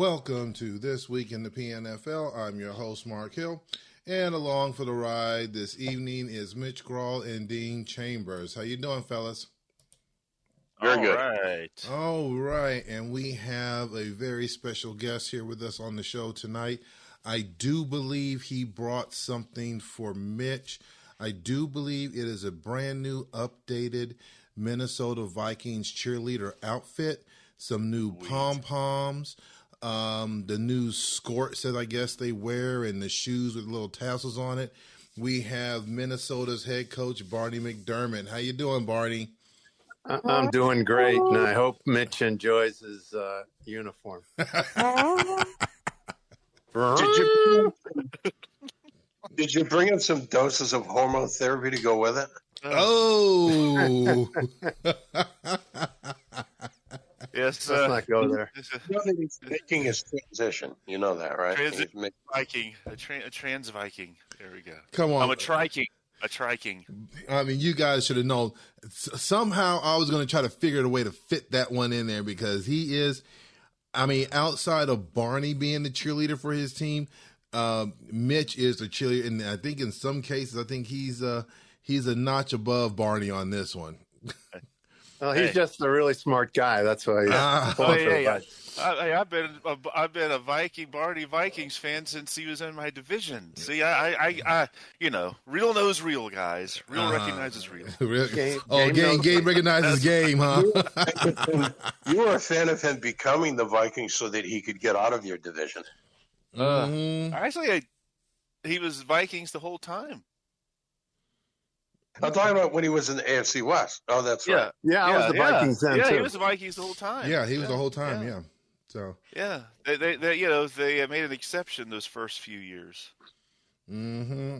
Welcome to This Week in the PNFL. I'm your host, Mark Hill. And along for the ride this evening is Mitch Grawl and Dean Chambers. How you doing, fellas? Very good. Right. All right. And we have a very special guest here with us on the show tonight. I do believe he brought something for Mitch. I do believe it is a brand new, updated Minnesota Vikings cheerleader outfit. Some new pom-poms. The new skirts that I guess they wear and the shoes with little tassels on it. We have Minnesota's head coach, Barney McDermott. How you doing, Barney? I'm doing great, and I hope Mitch enjoys his uniform. Did you bring in some doses of hormone therapy to go with it? Oh. Yes, Let's not go there. You know that he's making his transition. You know that, right? Viking, a trans Viking. There we go. Come on. I'm a triking. I mean, you guys should have known. Somehow I was going to try to figure out a way to fit that one in there because he is, I mean, outside of Barney being the cheerleader for his team, Mitch is the cheerleader. And I think in some cases, I think he's a notch above Barney on this one. Well, he's just a really smart guy. That's why. I've been a Barney Vikings fan since he was in my division. See, I real knows real, guys. Real recognizes real. Game recognizes game, huh? You were a fan of him becoming the Vikings so that he could get out of your division. Actually, he was Vikings the whole time. I'm talking about when he was in the AFC West. Oh, that's right. Yeah, I was the Vikings then too. He was the Vikings the whole time. Yeah, he was the whole time. Yeah. So. Yeah, they made an exception those first few years. Mm-hmm.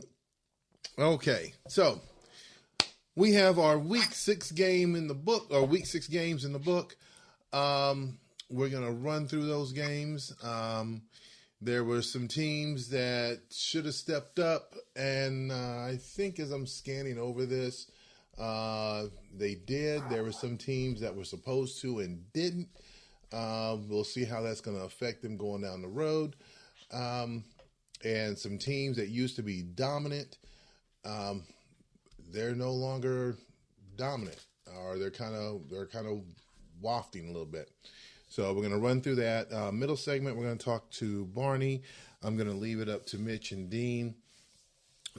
Okay, so we have our week 6 game in the book, or week 6 games in the book. We're gonna run through those games. There were some teams that should have stepped up, and I think as I'm scanning over this, they did. There were some teams that were supposed to and didn't. We'll see how that's going to affect them going down the road. And some teams that used to be dominant, they're no longer dominant, or they're kind of wafting a little bit. So we're going to run through that. Middle segment, we're going to talk to Barney. I'm going to leave it up to Mitch and Dean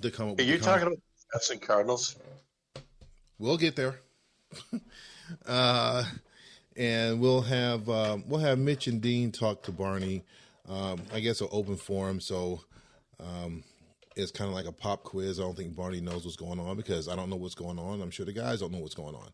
to come up with. Are you talking about the Jets and Cardinals? We'll get there. And we'll have Mitch and Dean talk to Barney. I guess an open forum, so it's kind of like a pop quiz. I don't think Barney knows what's going on because I don't know what's going on. I'm sure the guys don't know what's going on.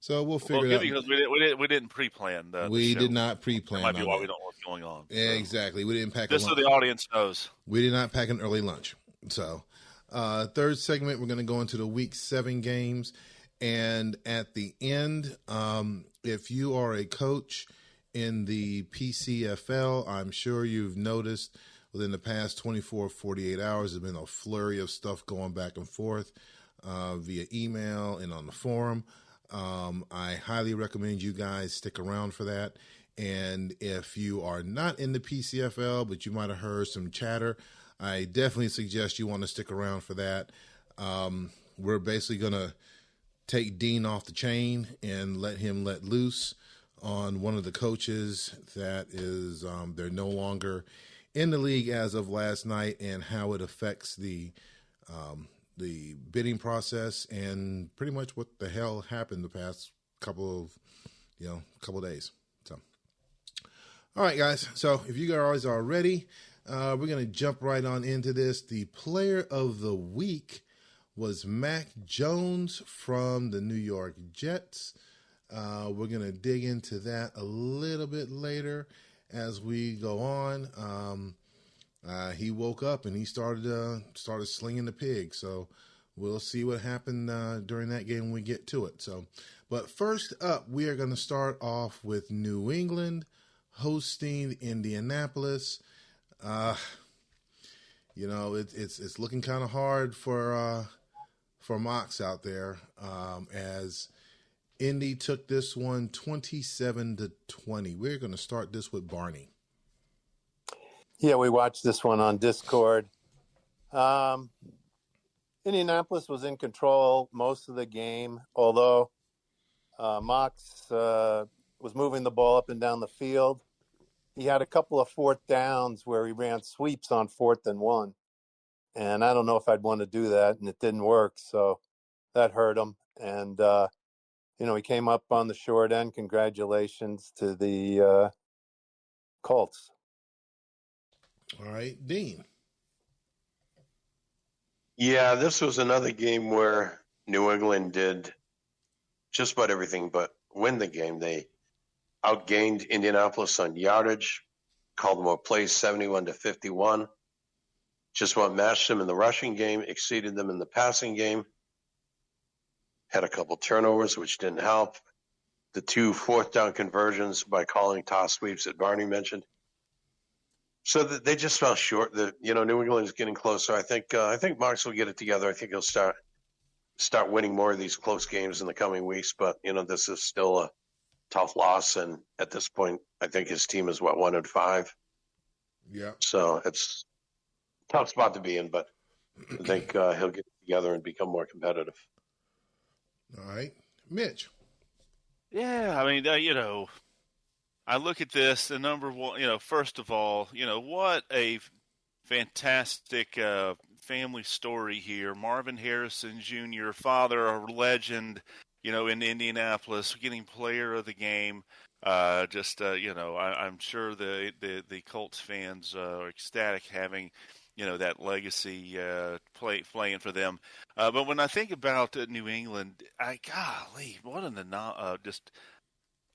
So we'll figure it out. Because we didn't pre-plan the We show. did not pre-plan. That might be why we don't know what's going on. So. Exactly. We didn't pack just so the audience knows. We did not pack an early lunch. So third segment, we're going to go into the week 7 games. And at the end, if you are a coach in the PCFL, I'm sure you've noticed within the past 24, 48 hours, there's been a flurry of stuff going back and forth via email and on the forum. I highly recommend you guys stick around for that. And if you are not in the PCFL, but you might have heard some chatter, I definitely suggest you want to stick around for that. We're basically going to take Dean off the chain and let him let loose on one of the coaches that is they're no longer in the league as of last night, and how it affects the bidding process and pretty much what the hell happened the past couple of days. So, all right, guys. So if you guys are ready, we're going to jump right on into this. The player of the week was Mac Jones from the New York Jets. We're going to dig into that a little bit later as we go on. He woke up and he started slinging the pig. So we'll see what happened during that game when we get to it. So, but first up, we are going to start off with New England hosting Indianapolis. It's looking kind of hard for Mox out there as Indy took this one 27-20. We're going to start this with Barney. Yeah, we watched this one on Discord. Indianapolis was in control most of the game, although Mox was moving the ball up and down the field. He had a couple of fourth downs where he ran sweeps on 4th and 1. And I don't know if I'd want to do that, and it didn't work. So that hurt him. And, he came up on the short end. Congratulations to the Colts. All right, Dean. Yeah, this was another game where New England did just about everything but win the game. They outgained Indianapolis on yardage, called them more plays 71-51. Just about matched them in the rushing game, exceeded them in the passing game. Had a couple turnovers, which didn't help. The 2 fourth down conversions by calling toss sweeps that Barney mentioned. So they just fell short. New England is getting closer. I think Marks will get it together. I think he'll start winning more of these close games in the coming weeks. But this is still a tough loss, and at this point, I think his team is 1-5. Yeah. So it's a tough spot to be in, but I think he'll get it together and become more competitive. All right, Mitch. Yeah, I mean, I look at this, the number one, first of all, what a fantastic family story here. Marvin Harrison Jr., father, a legend, in Indianapolis, getting player of the game. I'm sure the Colts fans are ecstatic having, that legacy playing for them. But when I think about New England, golly, what just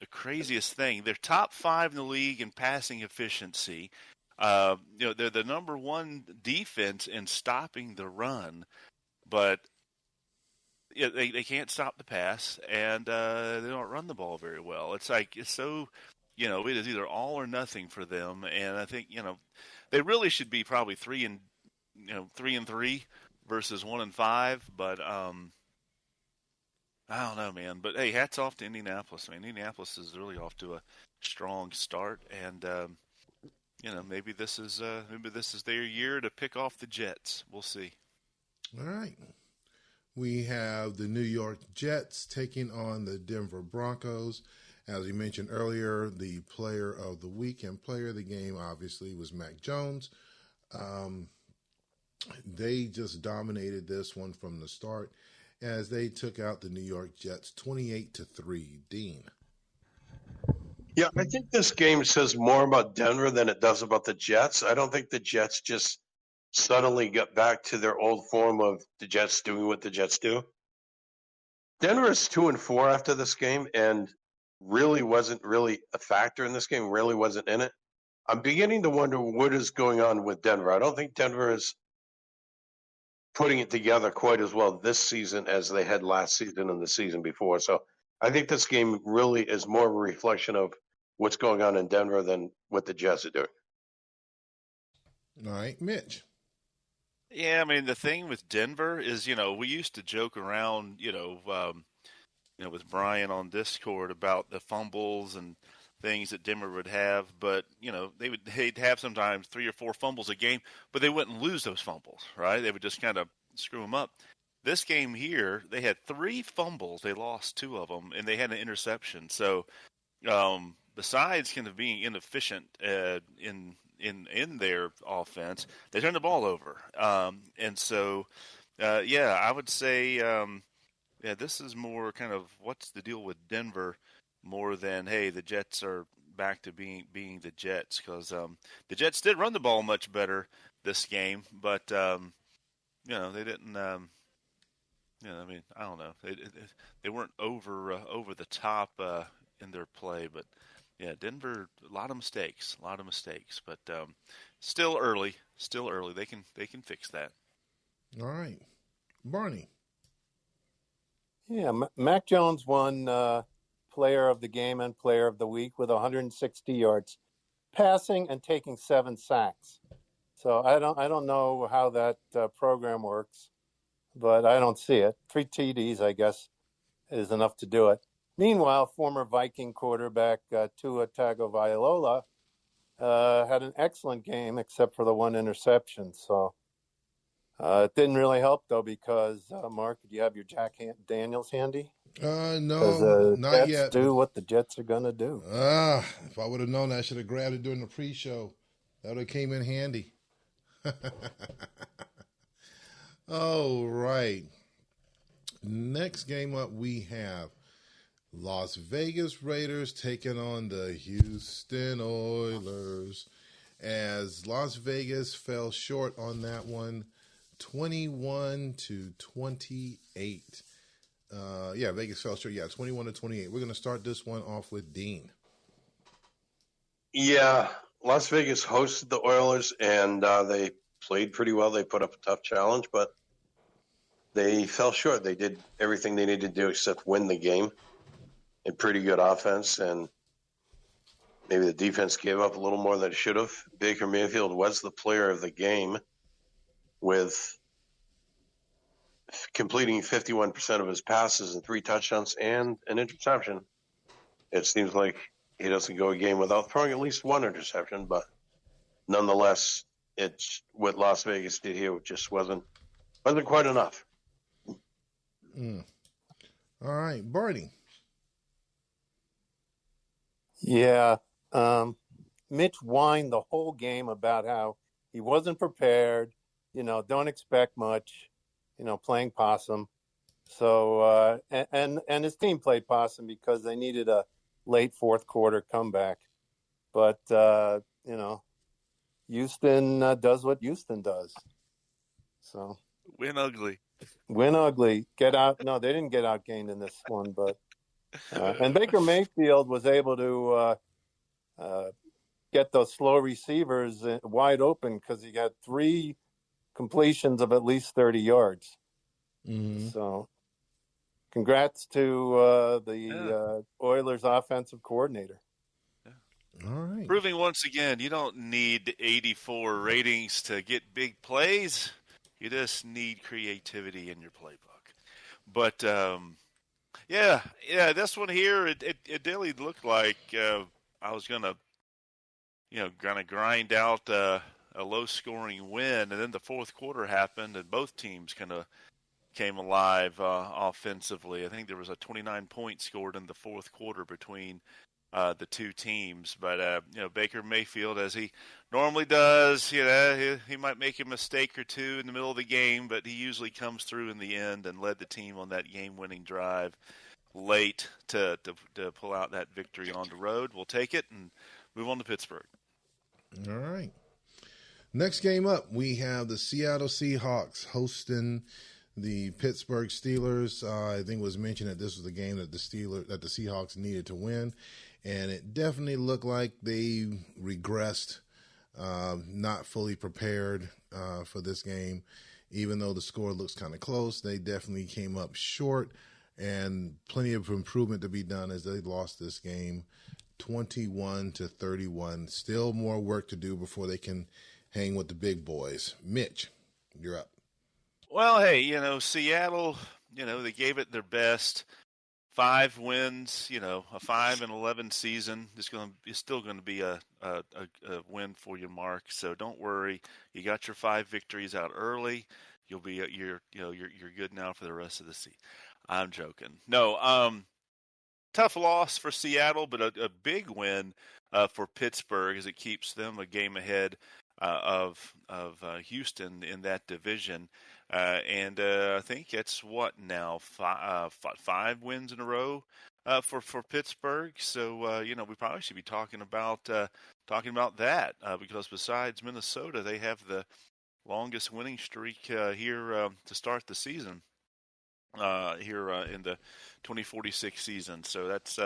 the craziest thing. They're top 5 in the league in passing efficiency. They're the number 1 defense in stopping the run, but they can't stop the pass, and they don't run the ball very well. It's so, it is either all or nothing for them. And I think, they really should be probably 3-3 versus 1-5, but I don't know, man. But hey, hats off to Indianapolis. I mean, Indianapolis is really off to a strong start, and maybe this is their year to pick off the Jets. We'll see. All right. We have the New York Jets taking on the Denver Broncos. As we mentioned earlier, the player of the week and player of the game obviously was Mac Jones. They just dominated this one from the start as they took out the New York Jets 28-3. Dean. Yeah, I think this game says more about Denver than it does about the Jets. I don't think the Jets just suddenly got back to their old form of the Jets doing what the Jets do. Denver is 2-4 after this game and really wasn't a factor in this game, really wasn't in it. I'm beginning to wonder what is going on with Denver. I don't think Denver is putting it together quite as well this season as they had last season and the season before. So I think this game really is more of a reflection of what's going on in Denver than what the Jets are doing. All right, Mitch. Yeah, I mean, the thing with Denver is, we used to joke around, with Brian on Discord about the fumbles and things that Denver would have, but they'd have sometimes 3 or 4 fumbles a game, but they wouldn't lose those fumbles, right? They would just kind of screw them up. This game here, they had 3 fumbles, they lost 2 of them, and they had an interception. So, besides kind of being inefficient in their offense, they turned the ball over, and so I would say. This is more kind of what's the deal with Denver more than, hey, the Jets are back to being the Jets, because the Jets did run the ball much better this game, but they didn't. I mean, I don't know. They weren't over the top in their play, but yeah, Denver, a lot of mistakes, but still early. They can fix that. All right, Barney. Yeah, Mac Jones won player of the game and player of the week with 160 yards passing and taking 7 sacks. So I don't know how that program works, but I don't see it. 3 TDs, I guess, is enough to do it. Meanwhile, former Viking quarterback Tua Tagovailoa had an excellent game except for the one interception. So it didn't really help, though, because, Mark, do you have your Daniels handy? Because No, not Jets yet. do what the Jets are going to do. If I would have known that, I should have grabbed it during the pre-show. That would have came in handy. All right. Next game up, we have Las Vegas Raiders taking on the Houston Oilers. As Las Vegas fell short on that one, 21-28. Vegas fell short. 21-28. We're going to start this one off with Dean. Yeah, Las Vegas hosted the Oilers, and they played pretty well. They put up a tough challenge, but they fell short. They did everything they needed to do except win the game. A pretty good offense, and maybe the defense gave up a little more than it should have. Baker Mayfield was the player of the game with completing 51% of his passes and 3 touchdowns and an interception. It seems like he doesn't go a game without throwing at least one interception, but nonetheless, it's what Las Vegas did here just wasn't quite enough. All right, Barney. Yeah. Mitch whined the whole game about how he wasn't prepared, don't expect much, playing possum. So, and his team played possum because they needed a late fourth quarter comeback. But, Houston does what Houston does. So Win ugly. Win ugly. Get out. No, they didn't get outgained in this one, but and Baker Mayfield was able to get those slow receivers wide open because he got 3 completions of at least 30 yards. Mm-hmm. So congrats to the Oilers offensive coordinator. All right. Proving once again, you don't need 84 ratings to get big plays. You just need creativity in your playbook. But, this one here, it really looked like I was going to, grind out a low-scoring win, and then the fourth quarter happened, and both teams kind of came alive offensively. I think there was a 29 point scored in the fourth quarter between the two teams. But, Baker Mayfield, as he normally does, he might make a mistake or two in the middle of the game, but he usually comes through in the end and led the team on that game-winning drive late to pull out that victory on the road. We'll take it and move on to Pittsburgh. All right. Next game up, we have the Seattle Seahawks hosting the Pittsburgh Steelers. I think it was mentioned that this was the game that the Seahawks needed to win, and it definitely looked like they regressed, not fully prepared for this game. Even though the score looks kind of close, they definitely came up short, and plenty of improvement to be done as they lost this game 21-31. Still more work to do before they can hang with the big boys. Mitch, you're up. Well, hey, Seattle, they gave it their best. 5 wins, a 5-11 season is still going to be a win for you, Mark. So don't worry. You got your 5 victories out early. You're good now for the rest of the season. I'm joking. No, tough loss for Seattle, but a big win for Pittsburgh as it keeps them a game ahead of Houston in that division. And I think it's now 5 wins in a row for Pittsburgh. So we probably should be talking about that because besides Minnesota, they have the longest winning streak here to start the season. Here in the 2046 season. So that's,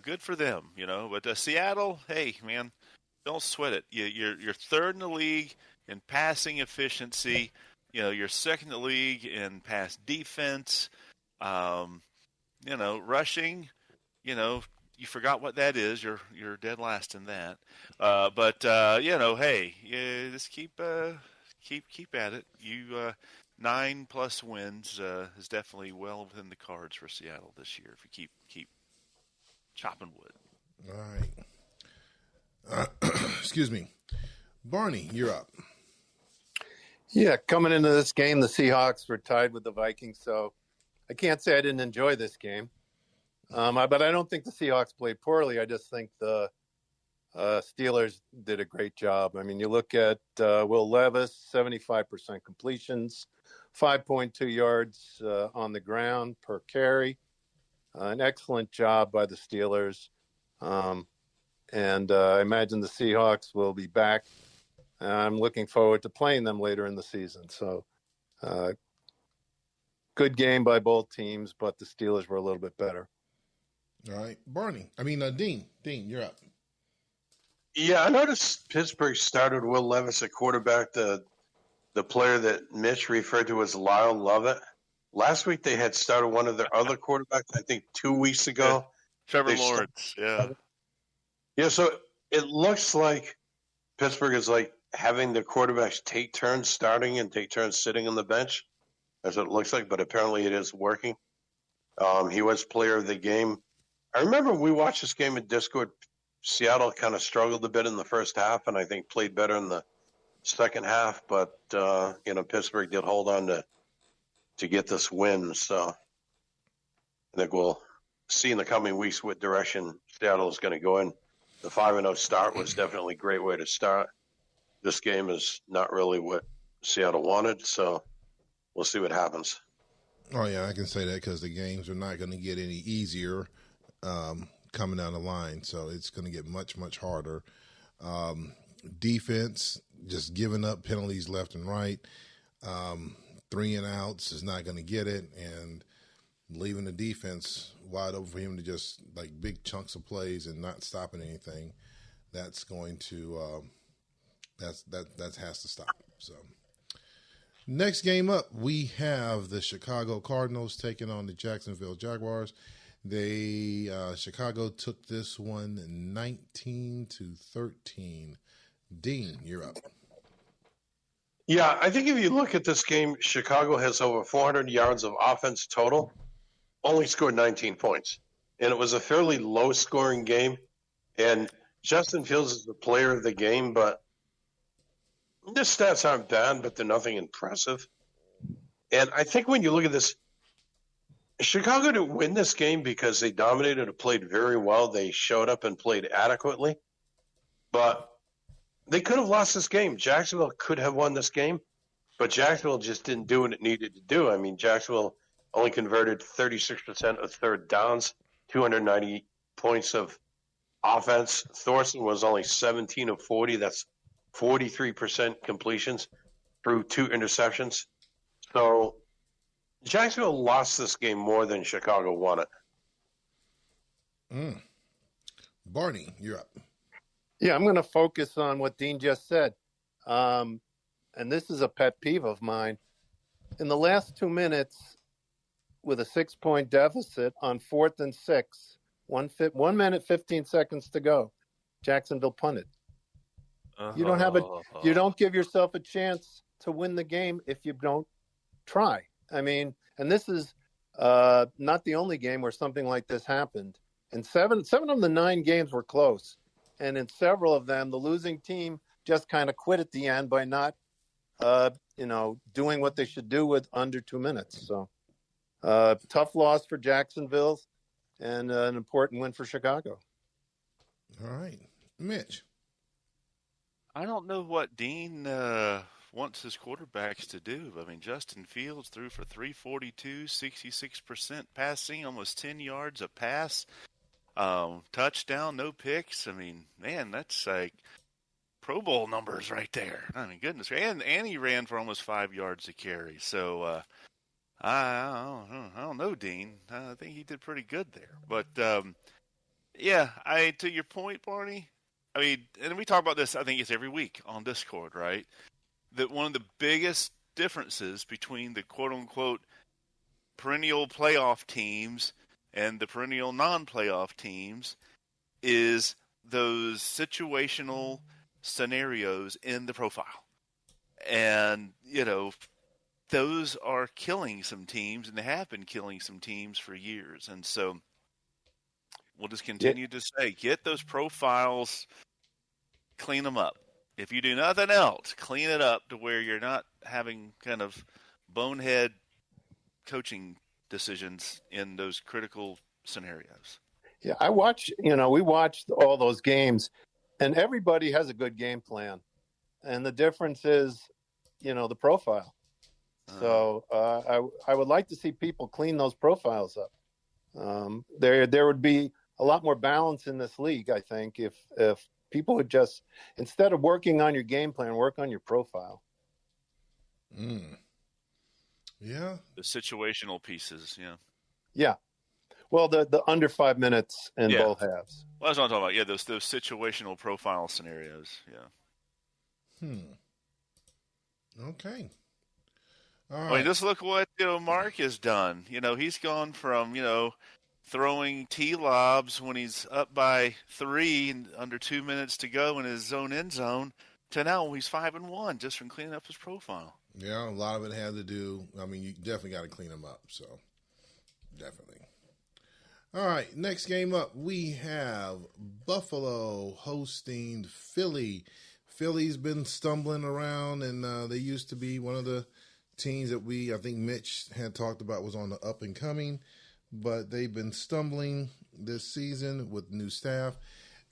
good for them, But Seattle, hey, man, don't sweat it. You're third in the league in passing efficiency. You're second in the league in pass defense. Rushing, you forgot what that is. You're dead last in that. But hey, just keep at it. You 9+ wins is definitely well within the cards for Seattle this year if you keep chopping wood. All right. Excuse me. Barney, you're up. Yeah, coming into this game, the Seahawks were tied with the Vikings, so I can't say I didn't enjoy this game. But I don't think the Seahawks played poorly. I just think the Steelers did a great job. I mean, you look at Will Levis, 75% completions, 5.2 yards on the ground per carry. An excellent job by the Steelers. And I imagine the Seahawks will be back. I'm looking forward to playing them later in the season. So good game by both teams, but the Steelers were a little bit better. All right. Dean, you're up. Yeah, I noticed Pittsburgh started Will Levis at quarterback, the player that Mitch referred to as Lyle Lovett. Last week they had started one of their other quarterbacks, I think 2 weeks ago. Trevor Lawrence, Yeah, so it looks like Pittsburgh is like having the quarterbacks take turns starting and take turns sitting on the bench. That's what it looks like, but apparently it is working. He was player of the game. I remember we watched this game in Discord. Seattle kind of struggled a bit in the first half, and I think played better in the second half. But Pittsburgh did hold on to get this win. So I think we'll see in the coming weeks what direction Seattle is going to go in. The 5-0 start was definitely a great way to start. This game is not really what Seattle wanted, so we'll see what happens. Oh, yeah, I can say that because the games are not going to get any easier coming down the line, so it's going to get much, much harder. Defense, just giving up penalties left and right. 3 and outs is not going to get it, and leaving the defense wide open for him to just like big chunks of plays and not stopping anything. That's going to that has to stop. So next game up, we have the Chicago Cardinals taking on the Jacksonville Jaguars. Chicago took this one 19-13. Dean, you're up. Yeah, I think if you look at this game, Chicago has over 400 yards of offense total, only scored 19 points. And it was a fairly low-scoring game. And Justin Fields is the player of the game, but the stats aren't bad, but they're nothing impressive. And I think when you look at this, Chicago didn't win this game because they dominated and played very well. They showed up and played adequately. But they could have lost this game. Jacksonville could have won this game, but Jacksonville just didn't do what it needed to do. I mean, Jacksonville only converted 36% of third downs, 290 points of offense. Thorson was only 17 of 40. That's 43% completions through 2 interceptions. So Jacksonville lost this game more than Chicago won it. Barney, you're up. Yeah, I'm going to focus on what Dean just said. And this is a pet peeve of mine. In the last 2 minutes, with a 6-point deficit on 4th and 6, 1 minute, 15 seconds to go, Jacksonville punted. You don't give yourself a chance to win the game if you don't try. I mean, and this is not the only game where something like this happened. And seven of the 9 games were close. And in several of them, the losing team just kind of quit at the end by not, doing what they should do with under 2 minutes. So tough loss for Jacksonville and an important win for Chicago. All right. Mitch. I don't know what Dean wants his quarterbacks to do. I mean, Justin Fields threw for 342, 66% passing, almost 10 yards a pass. Touchdown, no picks. I mean, man, that's like Pro Bowl numbers right there. I mean, goodness. And he ran for almost 5 yards a carry. So I don't know, Dean. I think he did pretty good there. But, to your point, Barney, I mean, and we talk about this, I think it's every week on Discord, right? That one of the biggest differences between the quote-unquote perennial playoff teams and the perennial non-playoff teams is those situational scenarios in the profile. And, those are killing some teams, and they have been killing some teams for years. And so we'll just continue to say, get those profiles clean them up. If you do nothing else, clean it up to where you're not having kind of bonehead coaching decisions in those critical scenarios. Yeah, we watched all those games, and everybody has a good game plan. And the difference is, the profile. So I would like to see people clean those profiles up. There would be a lot more balance in this league, I think, if people would just, instead of working on your game plan, work on your profile. Yeah. The situational pieces, yeah. Yeah. Well, the under 5 minutes in both halves. Well, that's what I'm talking about. Yeah, those situational profile scenarios. Yeah. Okay. All right. I mean, just look what Mark has done. He's gone from throwing T-lobs when he's up by 3 and under 2 minutes to go in his own end zone to now he's 5-1 just from cleaning up his profile. Yeah, a lot of it had to do. I mean, you definitely got to clean them up. So, definitely. All right, next game up, we have Buffalo hosting Philly. Philly's been stumbling around, and they used to be one of the teams that I think Mitch had talked about was on the up and coming, but they've been stumbling this season with new staff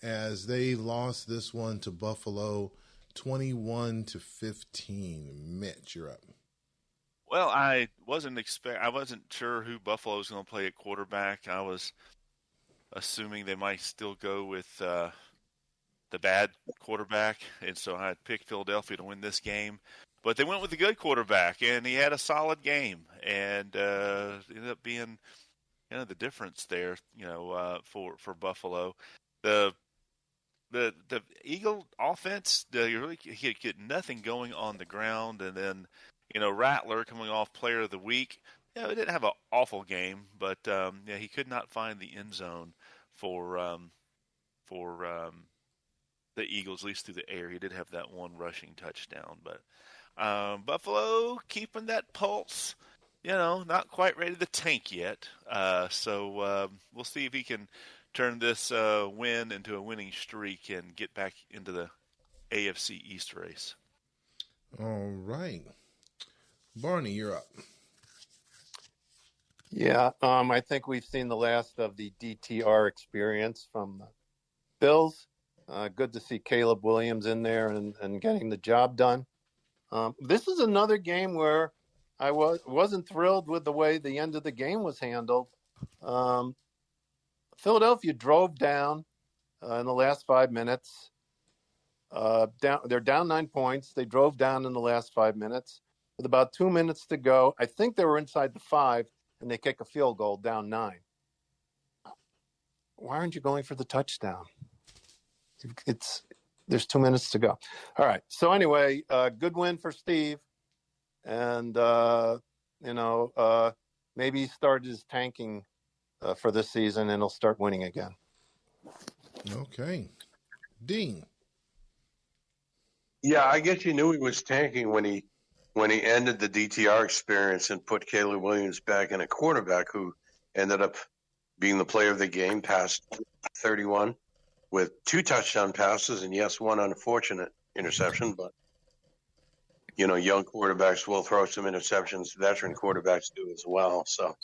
as they lost this one to Buffalo 21-15. Mitch, you're up. Well, I wasn't sure who Buffalo was going to play at quarterback. I was assuming they might still go with the bad quarterback, and so I had picked Philadelphia to win this game. But they went with the good quarterback, and he had a solid game, and ended up being the difference there, for Buffalo. The Eagle offense, you get nothing going on the ground, and then Rattler coming off Player of the Week. He didn't have an awful game, but he could not find the end zone for the Eagles, at least through the air. He did have that one rushing touchdown, but Buffalo keeping that pulse. Not quite ready to tank yet. So we'll see if he can turn this win into a winning streak and get back into the AFC East race. All right. Barney, you're up. Yeah, I think we've seen the last of the DTR experience from the Bills. Good to see Caleb Williams in there and getting the job done. This is another game where I wasn't thrilled with the way the end of the game was handled. Philadelphia drove down in the last 5 minutes. They're down 9 points. They drove down in the last 5 minutes. With about 2 minutes to go, I think they were inside the 5, and they kick a field goal down 9. Why aren't you going for the touchdown? There's 2 minutes to go. All right. So anyway, good win for Steve, and maybe he started his tanking for this season, and he'll start winning again. Okay, Dean. Yeah, I guess you knew he was tanking when he ended the DTR experience and put Caleb Williams back in a quarterback who ended up being the player of the game, past 31 with 2 touchdown passes and, yes, 1 unfortunate interception. But, young quarterbacks will throw some interceptions. Veteran quarterbacks do as well. So,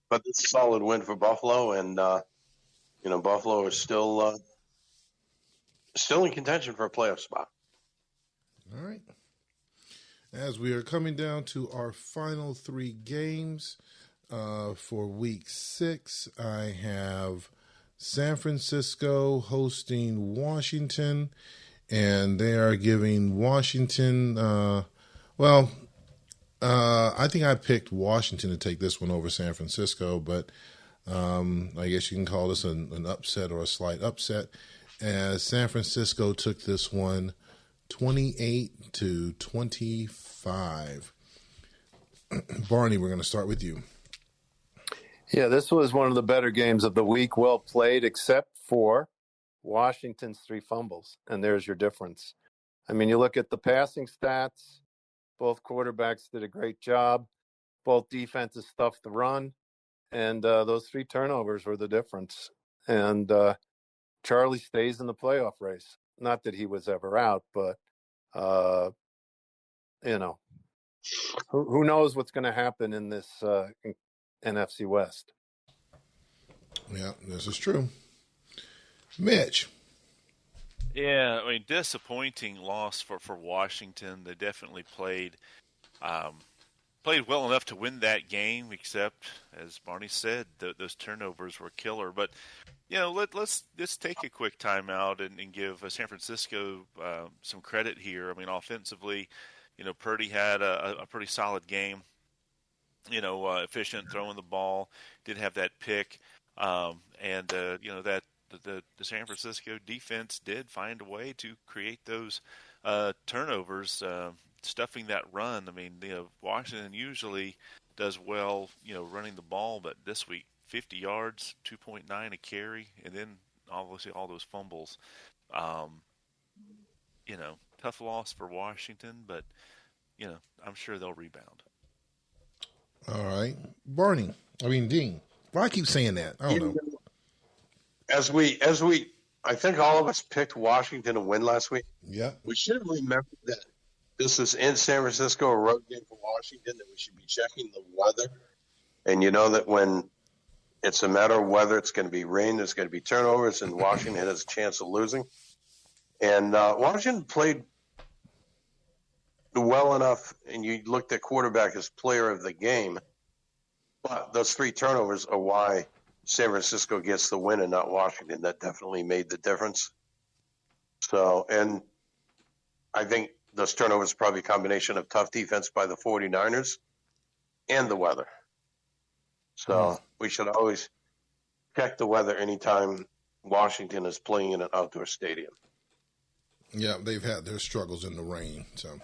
but it's a solid win for Buffalo, and, Buffalo is still in contention for a playoff spot. All right. As we are coming down to our final 3 games for week 6, I have San Francisco hosting Washington, and they are giving Washington, I think I picked Washington to take this one over San Francisco, but I guess you can call this an upset or a slight upset, as San Francisco took this one 28-25. Barney, we're going to start with you. Yeah, this was one of the better games of the week. Well played, except for Washington's 3 fumbles. And there's your difference. I mean, you look at the passing stats. Both quarterbacks did a great job. Both defenses stuffed the run. And those 3 turnovers were the difference. And Charlie stays in the playoff race. Not that he was ever out, but who knows what's going to happen in this NFC West? Yeah, this is true. Mitch. Yeah, I mean, disappointing loss for Washington. They definitely played well enough to win that game, except as Barney said, those turnovers were killer. But let's take a quick timeout and give San Francisco some credit here. I mean, offensively, Purdy had a pretty solid game. Efficient throwing the ball, did have that pick, and that the San Francisco defense did find a way to create those turnovers, stuffing that run. I mean, Washington usually does well, running the ball, but this week 50 yards, 2.9 a carry, and then obviously all those fumbles. Tough loss for Washington, but I'm sure they'll rebound. All right. Dean. Why I keep saying that? I don't know. As we, I think all of us picked Washington to win last week. Yeah. We should have remembered that this is in San Francisco, a road game for Washington, that we should be checking the weather. And you know that when it's a matter of whether it's going to be rain, there's going to be turnovers, and Washington has a chance of losing. And Washington played well enough, and you looked at quarterback as player of the game. But those 3 turnovers are why San Francisco gets the win and not Washington. That definitely made the difference. So, and I think those turnovers are probably a combination of tough defense by the 49ers and the weather. So we should always check the weather anytime Washington is playing in an outdoor stadium. Yeah, they've had their struggles in the rain. So,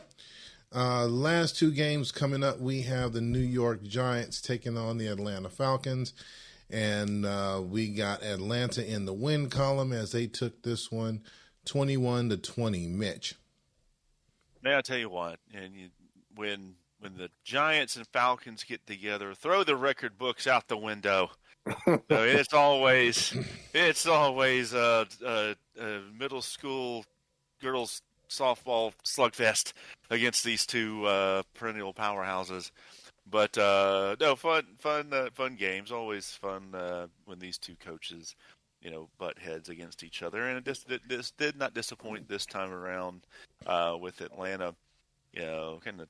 last 2 games coming up, we have the New York Giants taking on the Atlanta Falcons. And we got Atlanta in the win column as they took this one 21-20. Mitch. May I tell you what? And when the Giants and Falcons get together, throw the record books out the window. So it's always a middle school girls softball slugfest against these 2 perennial powerhouses. But no, fun games. Always fun when these 2 coaches, butt heads against each other. And this did not disappoint this time around with Atlanta. Kind of,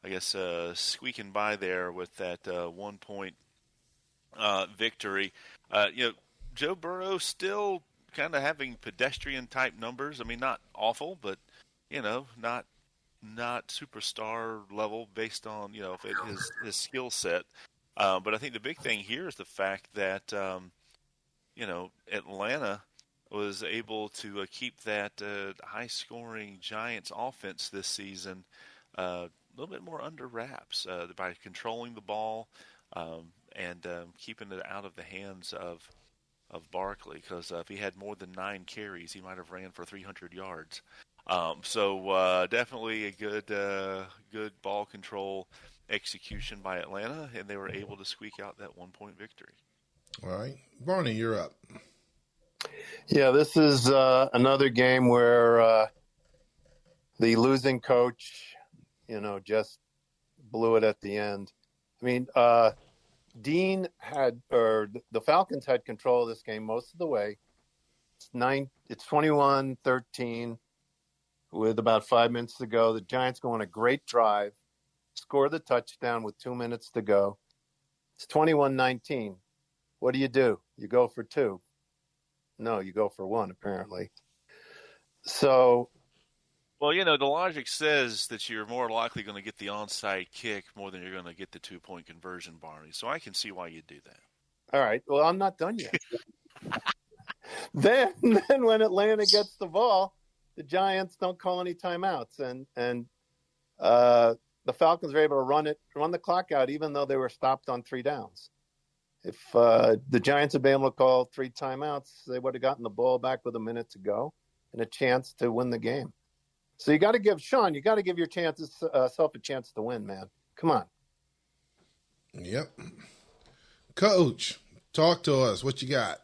I guess, squeaking by there with that 1-point victory. Joe Burrow still kind of having pedestrian type numbers. I mean, not awful, but not superstar level based on his skill set. But I think the big thing here is the fact that Atlanta was able to keep that high scoring Giants offense this season a little bit more under wraps by controlling the ball and keeping it out of the hands of Barkley, because if he had more than 9 carries, he might have ran for 300 yards. So definitely a good ball control execution by Atlanta, and they were able to squeak out that 1-point victory. All right. Barney, you're up. Yeah, this is another game where the losing coach, just blew it at the end. I mean, Dean the Falcons had control of this game most of the way. It's 21-13 with about 5 minutes to go. The Giants go on a great drive, score the touchdown with 2 minutes to go. It's 21-19. What do? You go for 2. No, you go for 1, apparently. So, well, the logic says that you're more likely going to get the onside kick more than you're going to get the 2-point conversion, Barney. So I can see why you do that. All right. Well, I'm not done yet. Then when Atlanta gets the ball, the Giants don't call any timeouts, and the Falcons are able to run the clock out, even though they were stopped on 3 downs. If the Giants had been able to call 3 timeouts, they would have gotten the ball back with a minute to go and a chance to win the game. So you got to give your self a chance to win, man. Come on. Yep. Coach, talk to us. What you got?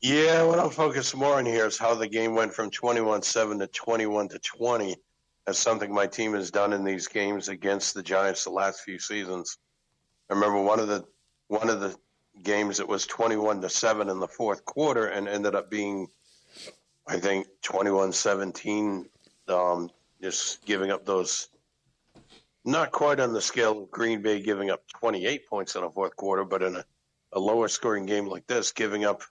Yeah, what I'm focused more on here is how the game went from 21-7 to 21-20. That's something my team has done in these games against the Giants the last few seasons. I remember one of the games it was 21-7 in the fourth quarter and ended up being, I think, 21-17. Just giving up those, not quite on the scale of Green Bay giving up 28 points in the fourth quarter, but in a lower scoring game like this, giving up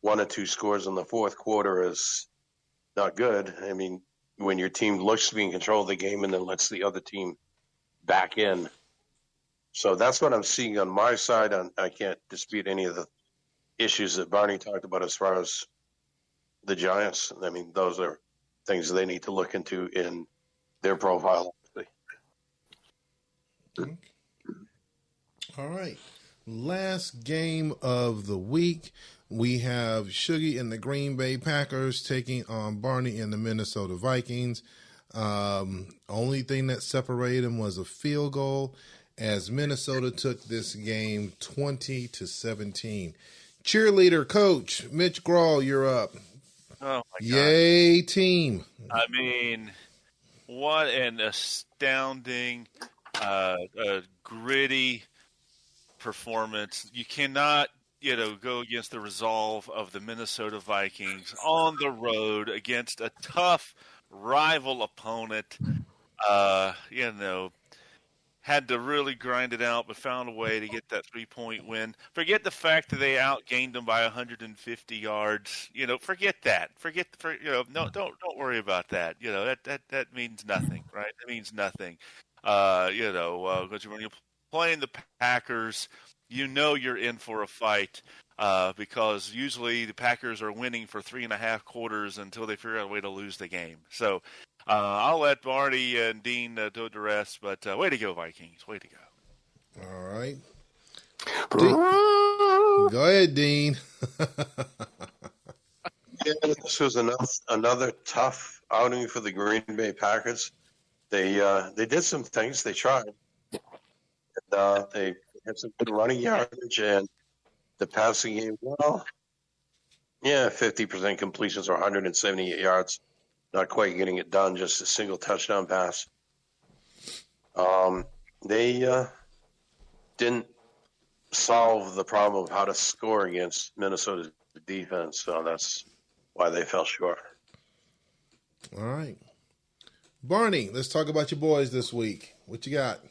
1 or 2 scores in the fourth quarter is not good. I mean, when your team looks to be in control of the game and then lets the other team back in. So that's what I'm seeing on my side. I can't dispute any of the issues that Barney talked about as far as the Giants. I mean, those are things they need to look into in their profile. All right. Last game of the week, we have Shuggy and the Green Bay Packers taking on Barney and the Minnesota Vikings. Only thing that separated them was a field goal, as Minnesota took this game 20-17. Cheerleader coach Mitch Grawl, you're up. Oh my God! Yay, team! I mean, what an astounding, gritty performance. You cannot, go against the resolve of the Minnesota Vikings on the road against a tough rival opponent. Had to really grind it out, but found a way to get that 3-point win. Forget the fact that they outgained them by 150 yards. Forget that. No, don't worry about that. That means nothing, right? That means nothing. Because when you're playing the Packers, you're in for a fight. Because usually the Packers are winning for 3.5 quarters until they figure out a way to lose the game. So I'll let Barney and Dean do the rest, but way to go, Vikings. Way to go. All right. Go ahead, Dean. Yeah, this was another tough outing for the Green Bay Packers. They did some things. They tried. And, they had some good running yardage, and the passing game, 50% completions or 178 yards. Not quite getting it done, just a single touchdown pass. They didn't solve the problem of how to score against Minnesota's defense, so that's why they fell short. All right. Barney, let's talk about your boys this week. What you got?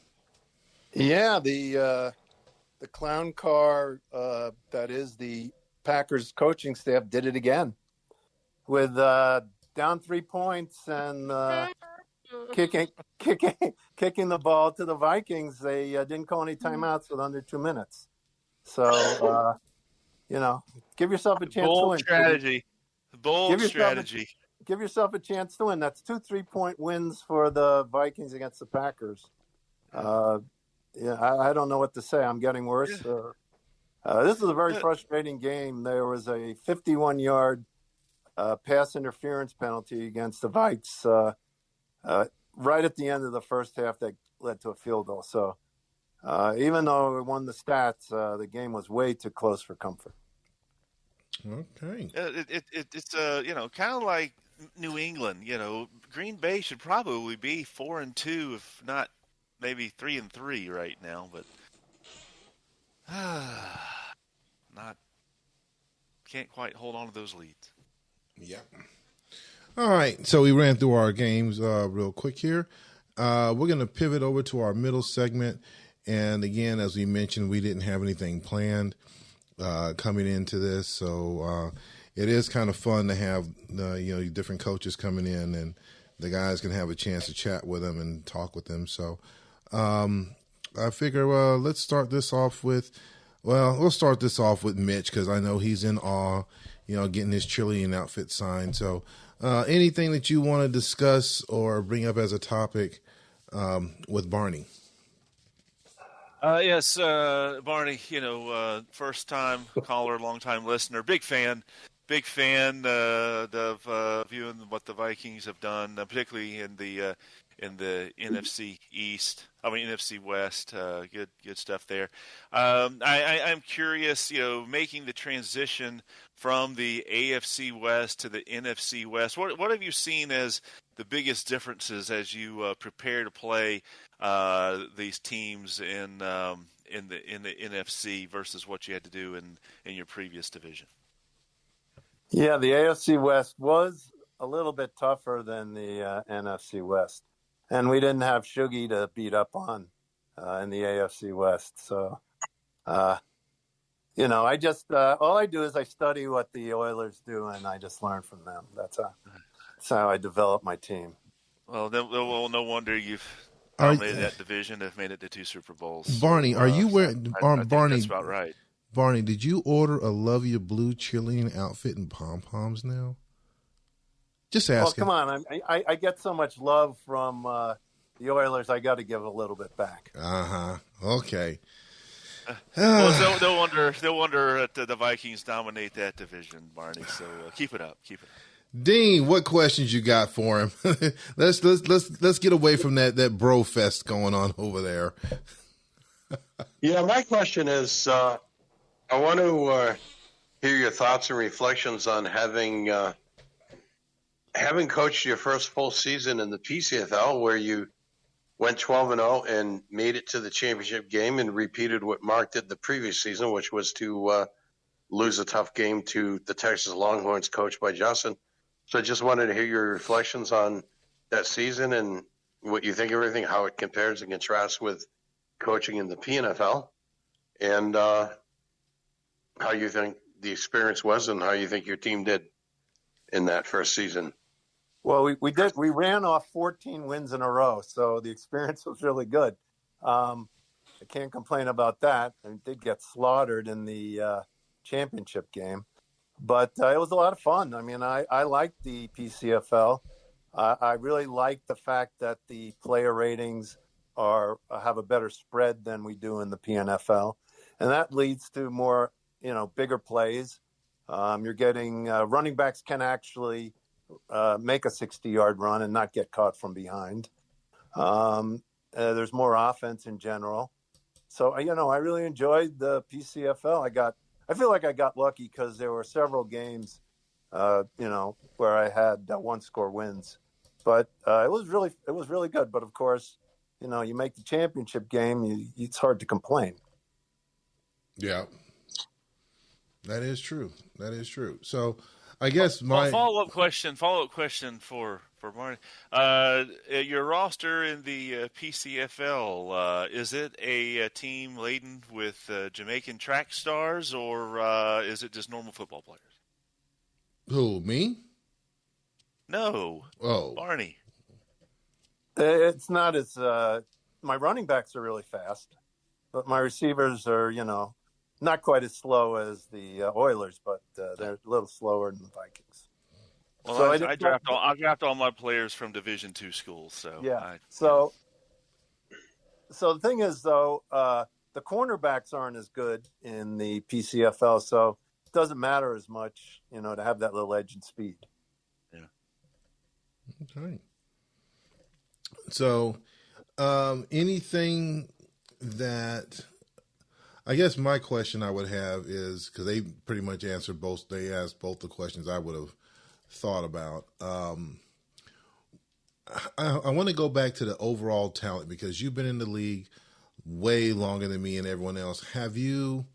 Yeah, the clown car that is the Packers coaching staff did it again with down 3 points and kicking the ball to the Vikings. They didn't call any timeouts with under 2 minutes. So give yourself a chance to win. Bold strategy. Give yourself a chance to win. That's 2 3-point wins for the Vikings against the Packers. I don't know what to say. I'm getting worse. This is a very frustrating game. There was a 51-yard pass interference penalty against the Vikes right at the end of the first half that led to a field goal. So even though we won the stats, the game was way too close for comfort. Okay. It's kind of like New England. Green Bay should probably be 4-2, if not maybe 3-3 right now, but can't quite hold on to those leads. Yeah. All right. So we ran through our games real quick here. We're going to pivot over to our middle segment. And again, as we mentioned, we didn't have anything planned coming into this. So it is kind of fun to have, different coaches coming in, and the guys can have a chance to chat with them and talk with them. So I figure, let's start this off with, we'll start this off with Mitch, because I know he's in awe, getting his cheerleading outfit signed. So anything that you want to discuss or bring up as a topic with Barney? Yes, Barney, first time caller, long time listener, big fan big fan of viewing what the Vikings have done, particularly in the NFC East. I mean NFC West. Good stuff there. I'm curious, making the transition from the AFC West to the NFC West. What have you seen as the biggest differences as you prepare to play these teams in the NFC versus what you had to do in your previous division? Yeah, the AFC West was a little bit tougher than the NFC West, and we didn't have Shuggy to beat up on in the AFC West. So, I just all I do is I study what the Oilers do, and I just learn from them. That's how I develop my team. Well, no wonder you've dominated that division. Have made it to 2 Super Bowls. Barney, are you wearing? I think Barney, that's about right. Barney, did you order a Love Your Blue cheerleading outfit and pom poms now? Just asking. Well, come on, I get so much love from the Oilers. I got to give a little bit back. Okay. Well, no wonder that the Vikings dominate that division, Barney. So keep it up. Dean, what questions you got for him? let's get away from that bro fest going on over there. Yeah, my question is, I want to hear your thoughts and reflections on having coached your first full season in the PCFL, where you went 12-0 and made it to the championship game and repeated what Mark did the previous season, which was to lose a tough game to the Texas Longhorns, coached by Justin. So I just wanted to hear your reflections on that season and what you think of everything, how it compares and contrasts with coaching in the PNFL, and how you think the experience was and how you think your team did in that first season. Well, we ran off 14 wins in a row, so the experience was really good. I can't complain about that. I did get slaughtered in the championship game, but it was a lot of fun. I mean, I liked the PCFL. I really like the fact that the player ratings have a better spread than we do in the PNFL, and that leads to more, bigger plays. You're getting running backs can actually make a 60-yard run and not get caught from behind. There's more offense in general. So, I really enjoyed the PCFL. I feel like I got lucky because there were several games, where I had 1-score wins. But it was really good. But of course, you make the championship game, it's hard to complain. Yeah, that is true. So, I guess my follow-up question for Marty. Your roster in the PCFL, is it a team laden with Jamaican track stars, or is it just normal football players? Who, me? No. Oh, Barney. It's not as my running backs are really fast, but my receivers are, not quite as slow as the Oilers, but they're a little slower than the Vikings. Well, so I draft all my players from Division II schools. So yeah. So the thing is, though, the cornerbacks aren't as good in the PCFL, so it doesn't matter as much, to have that little edge and speed. Yeah. Okay. So, anything that I guess my question I would have is, because they pretty much answered both. They asked both the questions I would have thought about. I want to go back to the overall talent, because you've been in the league way longer than me and everyone else. Have you?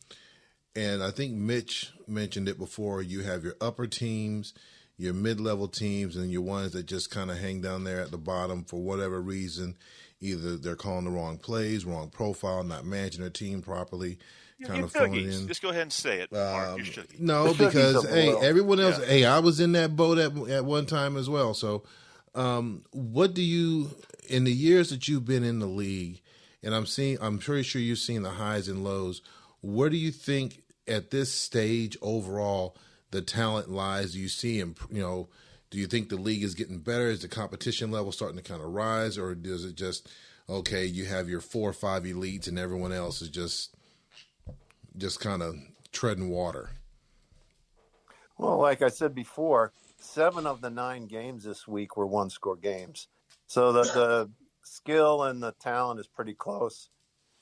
And I think Mitch mentioned it before. You have your upper teams, your mid-level teams, and your ones that just kind of hang down there at the bottom for whatever reason. Either they're calling the wrong plays, wrong profile, not managing their team properly, kind of phoning in. Just go ahead and say it, Mark. You're Shuggy. No, because, everyone else, I was in that boat at one time as well. So what do you, in the years that you've been in the league, and I'm pretty sure you've seen the highs and lows, where do you think at this stage overall the talent lies? Do you see, do you think the league is getting better? Is the competition level starting to kind of rise, or does it just, okay, you have your 4 or 5 elites and everyone else is just kind of treading water? Well, like I said before, 7 of the 9 games this week were one-score games. So the skill and the talent is pretty close.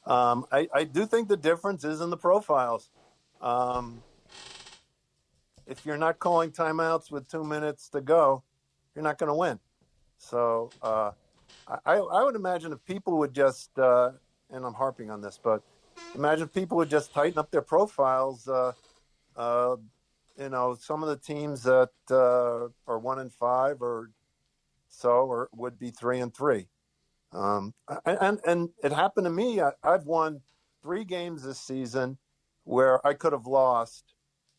I do think the difference is in the profiles. If you're not calling timeouts with 2 minutes to go, you're not going to win. So I would imagine if people would just, and I'm harping on this, but imagine if people would just tighten up their profiles. Some of the teams that are 1-5 or so, or would be 3-3. And it happened to me. I've won 3 games this season where I could have lost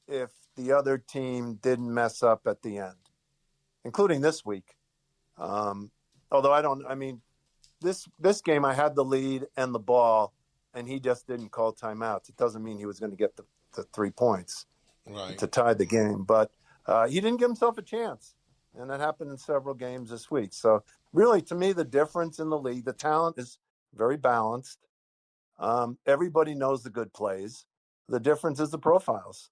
if the other team didn't mess up at the end, including this week. This game I had the lead and the ball, and he just didn't call timeouts. It doesn't mean he was going to get the 3 points to tie the game, but he didn't give himself a chance. And that happened in several games this week. So really, to me, the difference in the league, the talent is very balanced. Everybody knows the good plays. The difference is the profiles.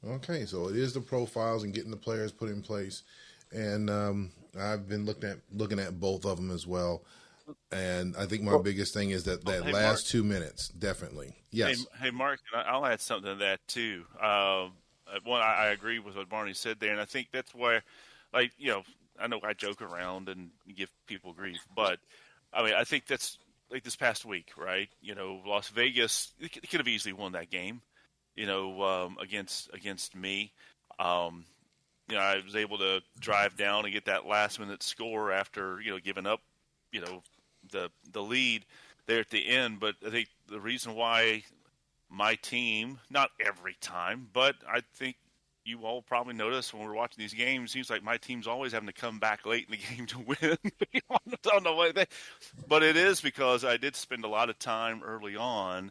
Okay, so it is the profiles and getting the players put in place, and I've been looking at both of them as well. And I think my biggest thing is that last Mark, 2 minutes, definitely. Yes. Hey Mark, I'll add something to that too. One, I agree with what Barney said there, and I think that's where, I know I joke around and give people grief, but I mean, I think that's like this past week, right? Las Vegas could have easily won that game, against me. I was able to drive down and get that last minute score after, giving up, the lead there at the end. But I think the reason why my team, not every time, but I think you all probably notice when we're watching these games, seems like my team's always having to come back late in the game to win. I don't know why but it is because I did spend a lot of time early on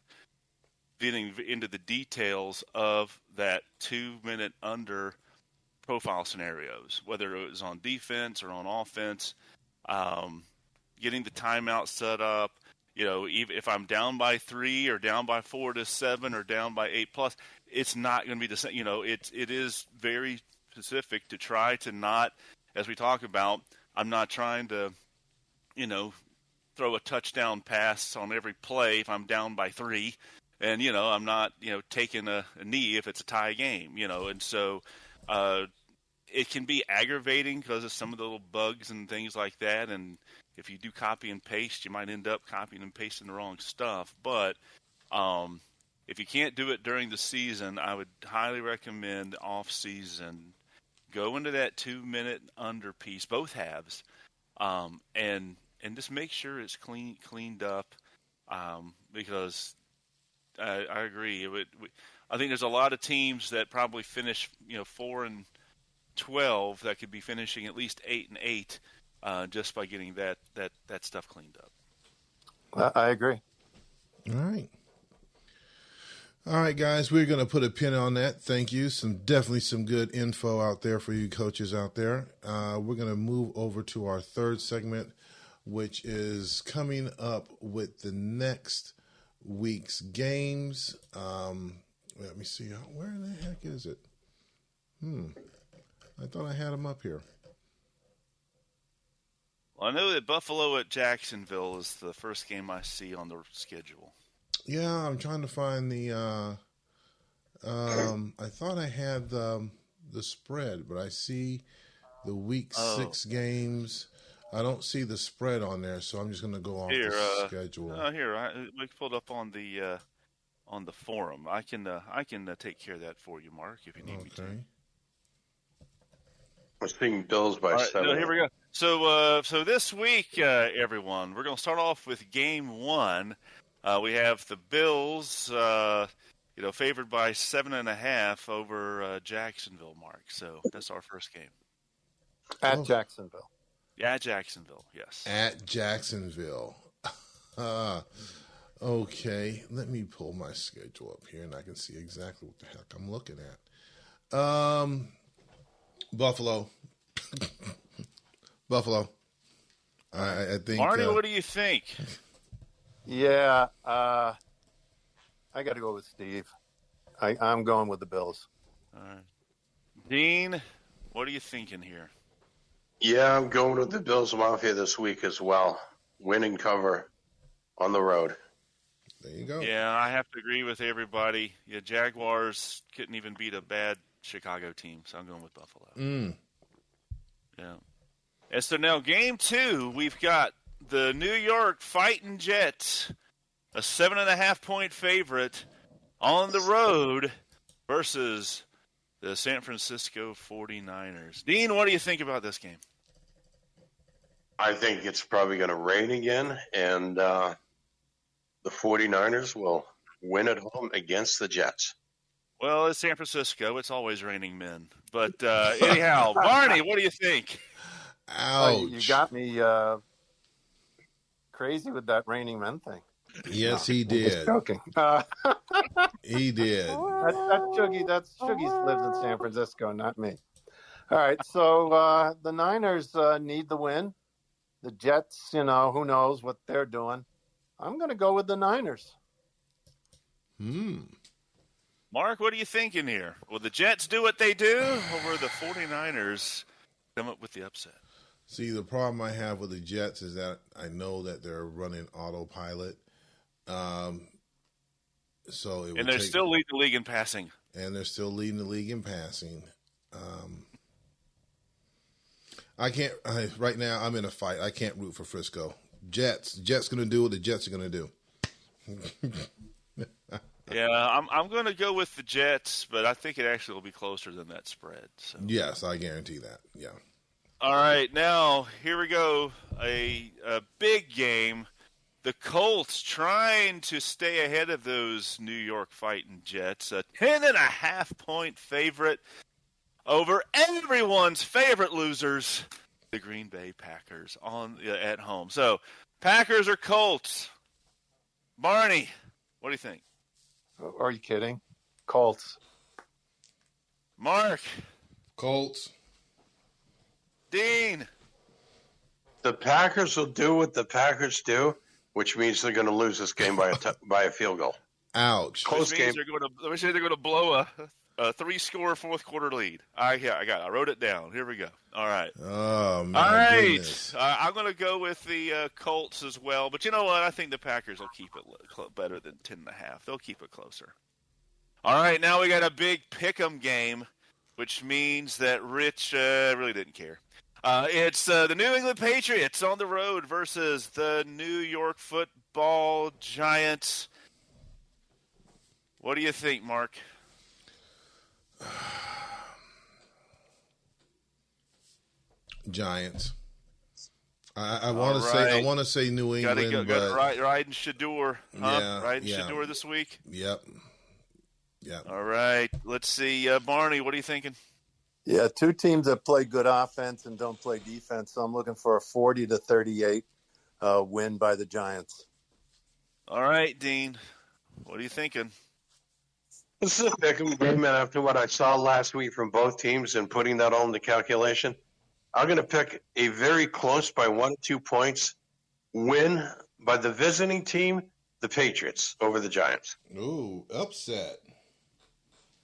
getting into the details of that 2 minute under profile scenarios, whether it was on defense or on offense, getting the timeout set up. Even if I'm down by 3 or down by 4 to 7 or down by 8+, it's not going to be the same. It is very specific to try to not, as we talk about, I'm not trying to, throw a touchdown pass on every play if I'm down by 3. And, I'm not, taking a knee if it's a tie game, and so it can be aggravating because of some of the little bugs and things like that. And if you do copy and paste, you might end up copying and pasting the wrong stuff. But if you can't do it during the season, I would highly recommend off season, go into that 2 minute under piece, both halves, and just make sure it's cleaned up, because I agree. I think there's a lot of teams that probably finish 4-12 that could be finishing at least 8-8 just by getting that stuff cleaned up. I agree. All right, guys, we're going to put a pin on that. Thank you. Definitely some good info out there for you coaches out there. We're going to move over to our third segment, which is coming up with the next week's games. Let me see. Where the heck is it? I thought I had them up here. Well, I know that Buffalo at Jacksonville is the first game I see on the schedule. Yeah, I'm trying to find the. I thought I had the spread, but I see the week 6 games. I don't see the spread on there, so I'm just going to go off the schedule. We pulled up on the forum. I can take care of that for you, Mark, if you need me to. We're seeing Bills by 7. No, here we go. So this week, everyone, we're going to start off with game 1. We have the Bills, favored by 7.5 over Jacksonville, Mark. So that's our first game. At Jacksonville. Yeah, at Jacksonville, yes. At Jacksonville. Okay, let me pull my schedule up here, and I can see exactly what the heck I'm looking at. Buffalo. I think. Marty, what do you think? Yeah, I got to go with Steve. I'm going with the Bills. All right. Dean, what are you thinking here? Yeah, I'm going with the Bills Mafia this week as well. Win and cover on the road. There you go. Yeah, I have to agree with everybody. Yeah, Jaguars couldn't even beat a bad Chicago team, so I'm going with Buffalo. Yeah. And so now game 2, we've got the New York Fighting Jets, a 7.5-point favorite on the road versus the San Francisco 49ers. Dean, what do you think about this game? I think it's probably going to rain again, and the 49ers will win at home against the Jets. Well, it's San Francisco. It's always raining men. But anyhow, Barney, what do you think? Ouch. Oh, you got me crazy with that raining men thing. Yes, he I'm just did. joking. He did. That Shuggy lives in San Francisco, not me. All right, so the Niners need the win. The Jets, who knows what they're doing. I'm going to go with the Niners. Mark, what are you thinking here? Will the Jets do what they do, or will the 49ers come up with the upset? See, the problem I have with the Jets is that I know that they're running autopilot. So it and they're still leading the league in passing. And they're still leading the league in passing. I can't. Right now, I'm in a fight. I can't root for Frisco. Jets going to do what the Jets are going to do. Yeah, I'm going to go with the Jets, but I think it actually will be closer than that spread. So. Yes, I guarantee that. Yeah. All right, now here we go. A big game. The Colts trying to stay ahead of those New York Fighting Jets. A 10.5-point favorite over everyone's favorite losers, the Green Bay Packers, at home. So, Packers or Colts? Barney, what do you think? Are you kidding? Colts. Mark? Colts. Dean? The Packers will do what the Packers do, which means they're going to lose this game by a field goal. Ouch. Close game. They're going to blow a 3-score fourth-quarter lead. I wrote it down. Here we go. All right. Oh, my All right. goodness. I'm going to go with the Colts as well. But you know what? I think the Packers will keep it better than 10.5. They'll keep it closer. All right. Now we got a big pick'em game, which means that Rich really didn't care. It's the New England Patriots on the road versus the New York Football Giants. What do you think, Mark? Giants. I want to say New England. Got riding Shador. Yeah, riding Shador this week. Yep. All right. Let's see, Barney. What are you thinking? Yeah, two teams that play good offense and don't play defense. So I'm looking for a 40-38 win by the Giants. All right, Dean. What are you thinking? This is a pick'em game, and after what I saw last week from both teams and putting that all in the calculation, I'm going to pick a very close by 1 or 2 points win by the visiting team, the Patriots, over the Giants. Ooh, upset.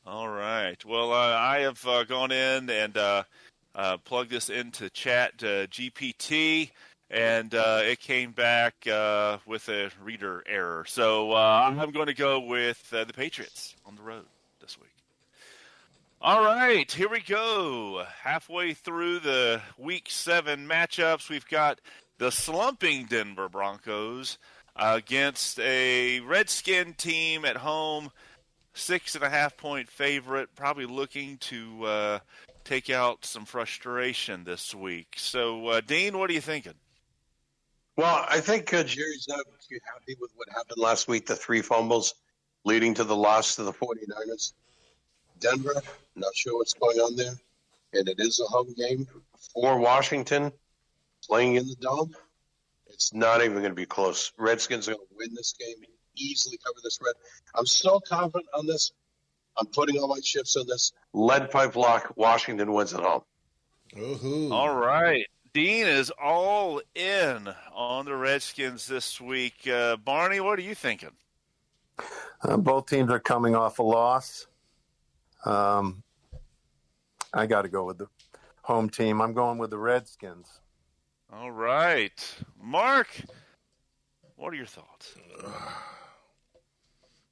All right. Well, I have gone in and plugged this into Chat GPT, and it came back with a reader error. So I'm going to go with the Patriots on the road this week. All right, here we go. Halfway through the Week 7 matchups, we've got the slumping Denver Broncos against a Redskin team at home, 6.5-point favorite, probably looking to take out some frustration this week. So, Dean, what are you thinking? Well, I think Jerry's not too happy with what happened last week, the 3 fumbles leading to the loss to the 49ers. Denver, not sure what's going on there. And it is a home game for Washington playing in the Dome. It's not even going to be close. Redskins are going to win this game, easily cover this spread. I'm so confident on this. I'm putting all my chips on this. Lead pipe lock, Washington wins at home. Ooh. All right. Dean is all in on the Redskins this week. Barney, what are you thinking? Both teams are coming off a loss. I got to go with the home team. I'm going with the Redskins. All right. Mark, what are your thoughts?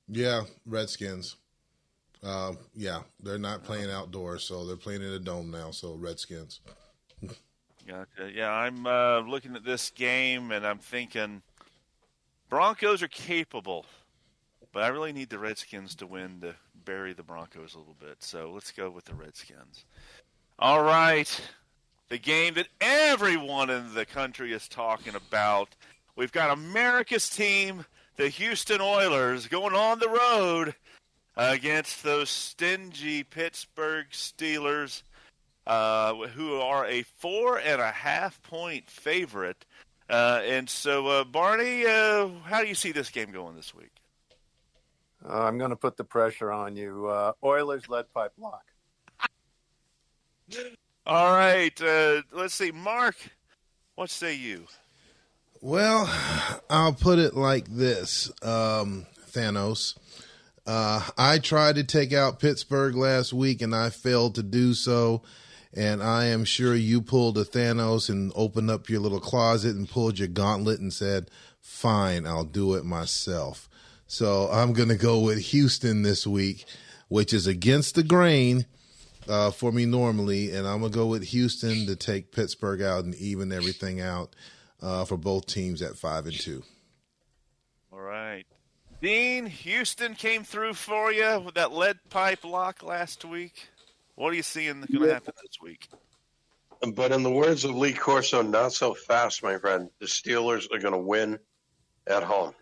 Yeah, Redskins. Yeah, they're not playing outdoors, so they're playing in a dome now, so Redskins. Gotcha. Yeah, I'm looking at this game, and I'm thinking Broncos are capable, but I really need the Redskins to win to bury the Broncos a little bit. So let's go with the Redskins. All right. The game that everyone in the country is talking about. We've got America's team, the Houston Oilers, going on the road against those stingy Pittsburgh Steelers, who are a 4.5-point favorite. And so, Barney, how do you see this game going this week? I'm going to put the pressure on you. Oilers lead pipe lock. All right. Let's see. Mark, what say you? Well, I'll put it like this, Thanos. I tried to take out Pittsburgh last week, and I failed to do so. And I am sure you pulled a Thanos and opened up your little closet and pulled your gauntlet and said, fine, I'll do it myself. So I'm going to go with Houston this week, which is against the grain for me normally. And I'm going to go with Houston to take Pittsburgh out and even everything out for both teams at 5-2. All right. Dean, Houston came through for you with that lead pipe lock last week. What are you seeing going to happen this week? But in the words of Lee Corso, not so fast, my friend. The Steelers are going to win at home.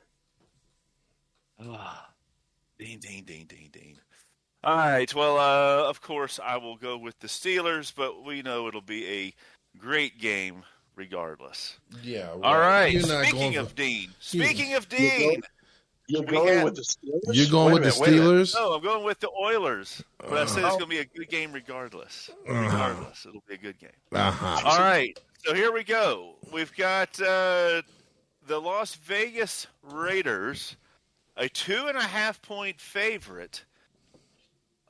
Dean. All right. Well, of course, I will go with the Steelers, but we know it'll be a great game regardless. Yeah. Right. All right. Speaking of Dean. You're going with the Steelers? You're going with the Steelers? No, I'm going with the Oilers. But I said it's going to be a good game regardless. Regardless, it'll be a good game. All right. So here we go. We've got the Las Vegas Raiders, a 2.5-point favorite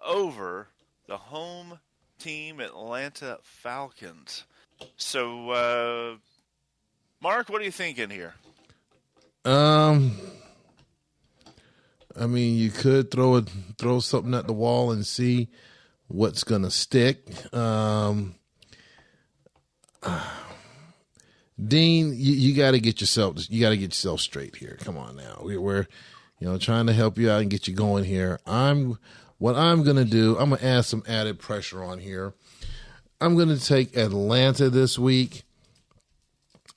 over the home team Atlanta Falcons. So, Mark, what are you thinking here? I mean, you could throw something at the wall and see what's gonna stick. Dean, you got to get yourself straight here. Come on now, we're trying to help you out and get you going here. What I'm gonna do, I'm gonna add some added pressure on here. I'm gonna take Atlanta this week,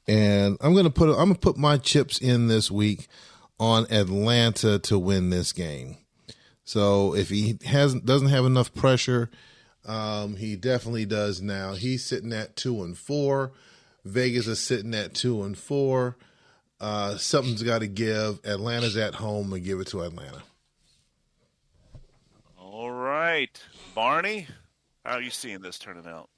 and I'm gonna put my chips in this week on Atlanta to win this game. So if he doesn't have enough pressure, he definitely does now. He's sitting at 2-4. Vegas is sitting at 2-4. Something's got to give. Atlanta's at home, and give it to Atlanta. All right, Barney, how are you seeing this turning out?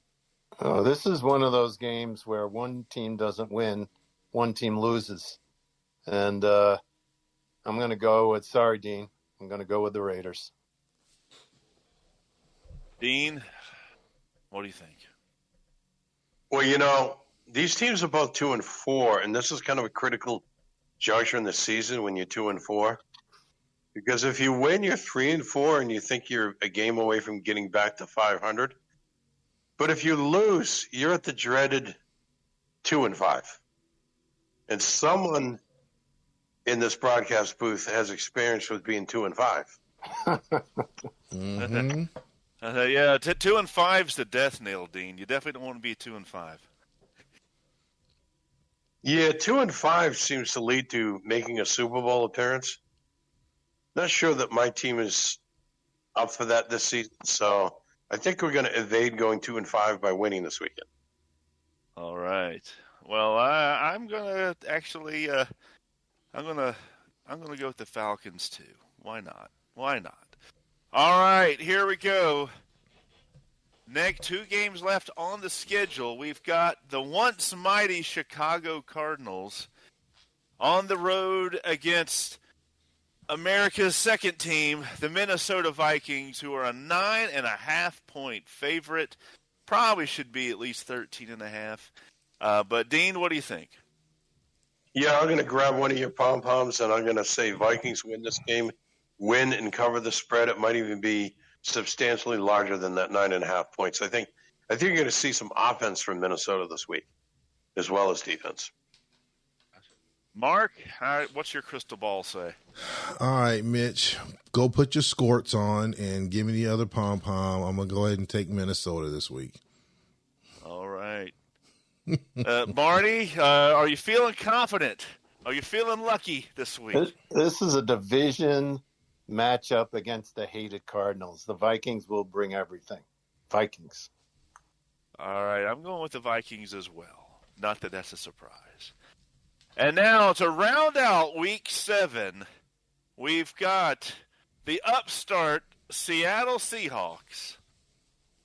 Oh, this is one of those games where one team doesn't win, one team loses, and I'm going to go with, sorry, Dean, I'm going to go with the Raiders. Dean, what do you think? Well, these teams are both 2-4, and this is kind of a critical juncture in the season when you're 2-4. Because if you win, you're 3-4, and you think you're a game away from getting back to 500. But if you lose, you're at the dreaded 2-5. And someone in this broadcast booth has experience with being 2-5. Mm-hmm. Yeah, 2-5 is the death nail, Dean. You definitely don't want to be 2-5. Yeah, 2-5 seems to lead to making a Super Bowl appearance. Not sure that my team is up for that this season, so I think we're going to evade going 2-5 by winning this weekend. All right. Well, I'm gonna actually, I'm gonna go with the Falcons too. Why not? All right, here we go. Next, 2 games left on the schedule. We've got the once mighty Chicago Cardinals on the road against America's second team, the Minnesota Vikings, who are a 9.5-point favorite. Probably should be at least 13.5. But Dean, what do you think? Yeah, I'm going to grab one of your pom-poms, and I'm going to say Vikings win this game, win and cover the spread. It might even be substantially larger than that 9.5 points. I think you're going to see some offense from Minnesota this week, as well as defense. Mark, what's your crystal ball say? All right, Mitch, go put your skorts on and give me the other pom-pom. I'm going to go ahead and take Minnesota this week. All right. Barney, are you feeling confident? Are you feeling lucky this week? This is a division matchup against the hated Cardinals. The Vikings will bring everything. Vikings. All right, I'm going with the Vikings as well. Not that that's a surprise. And now to round out Week 7, we've got the upstart Seattle Seahawks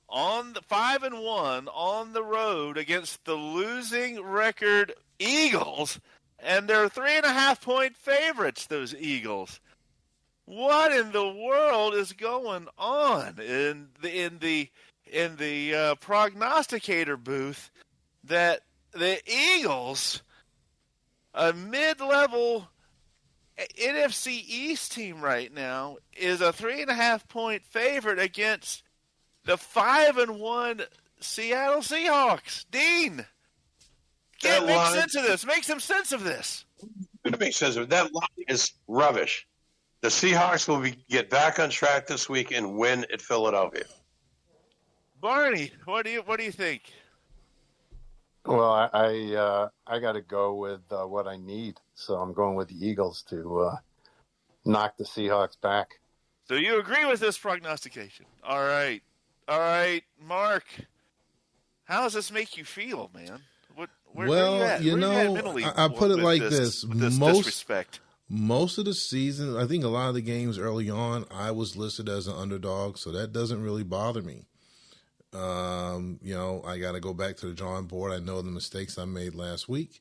on the 5-1 on the road against the losing record Eagles, and they're 3.5-point favorites. Those Eagles. What in the world is going on in the prognosticator booth that the Eagles, a mid-level NFC East team right now, is a 3.5-point favorite against the 5-1 Seattle Seahawks? Dean, make sense of this. Make some sense of this. It makes sense of it. That line is rubbish. The Seahawks will get back on track this week and win at Philadelphia. Barney, what do you think? Well, I got to go with what I need, so I'm going with the Eagles to knock the Seahawks back. So you agree with this prognostication? All right, Mark. How does this make you feel, man? Where are you at? You know, mentally I put it like this: with this disrespect. Most of the season, I think a lot of the games early on, I was listed as an underdog, so that doesn't really bother me. I got to go back to the drawing board. I know the mistakes I made last week.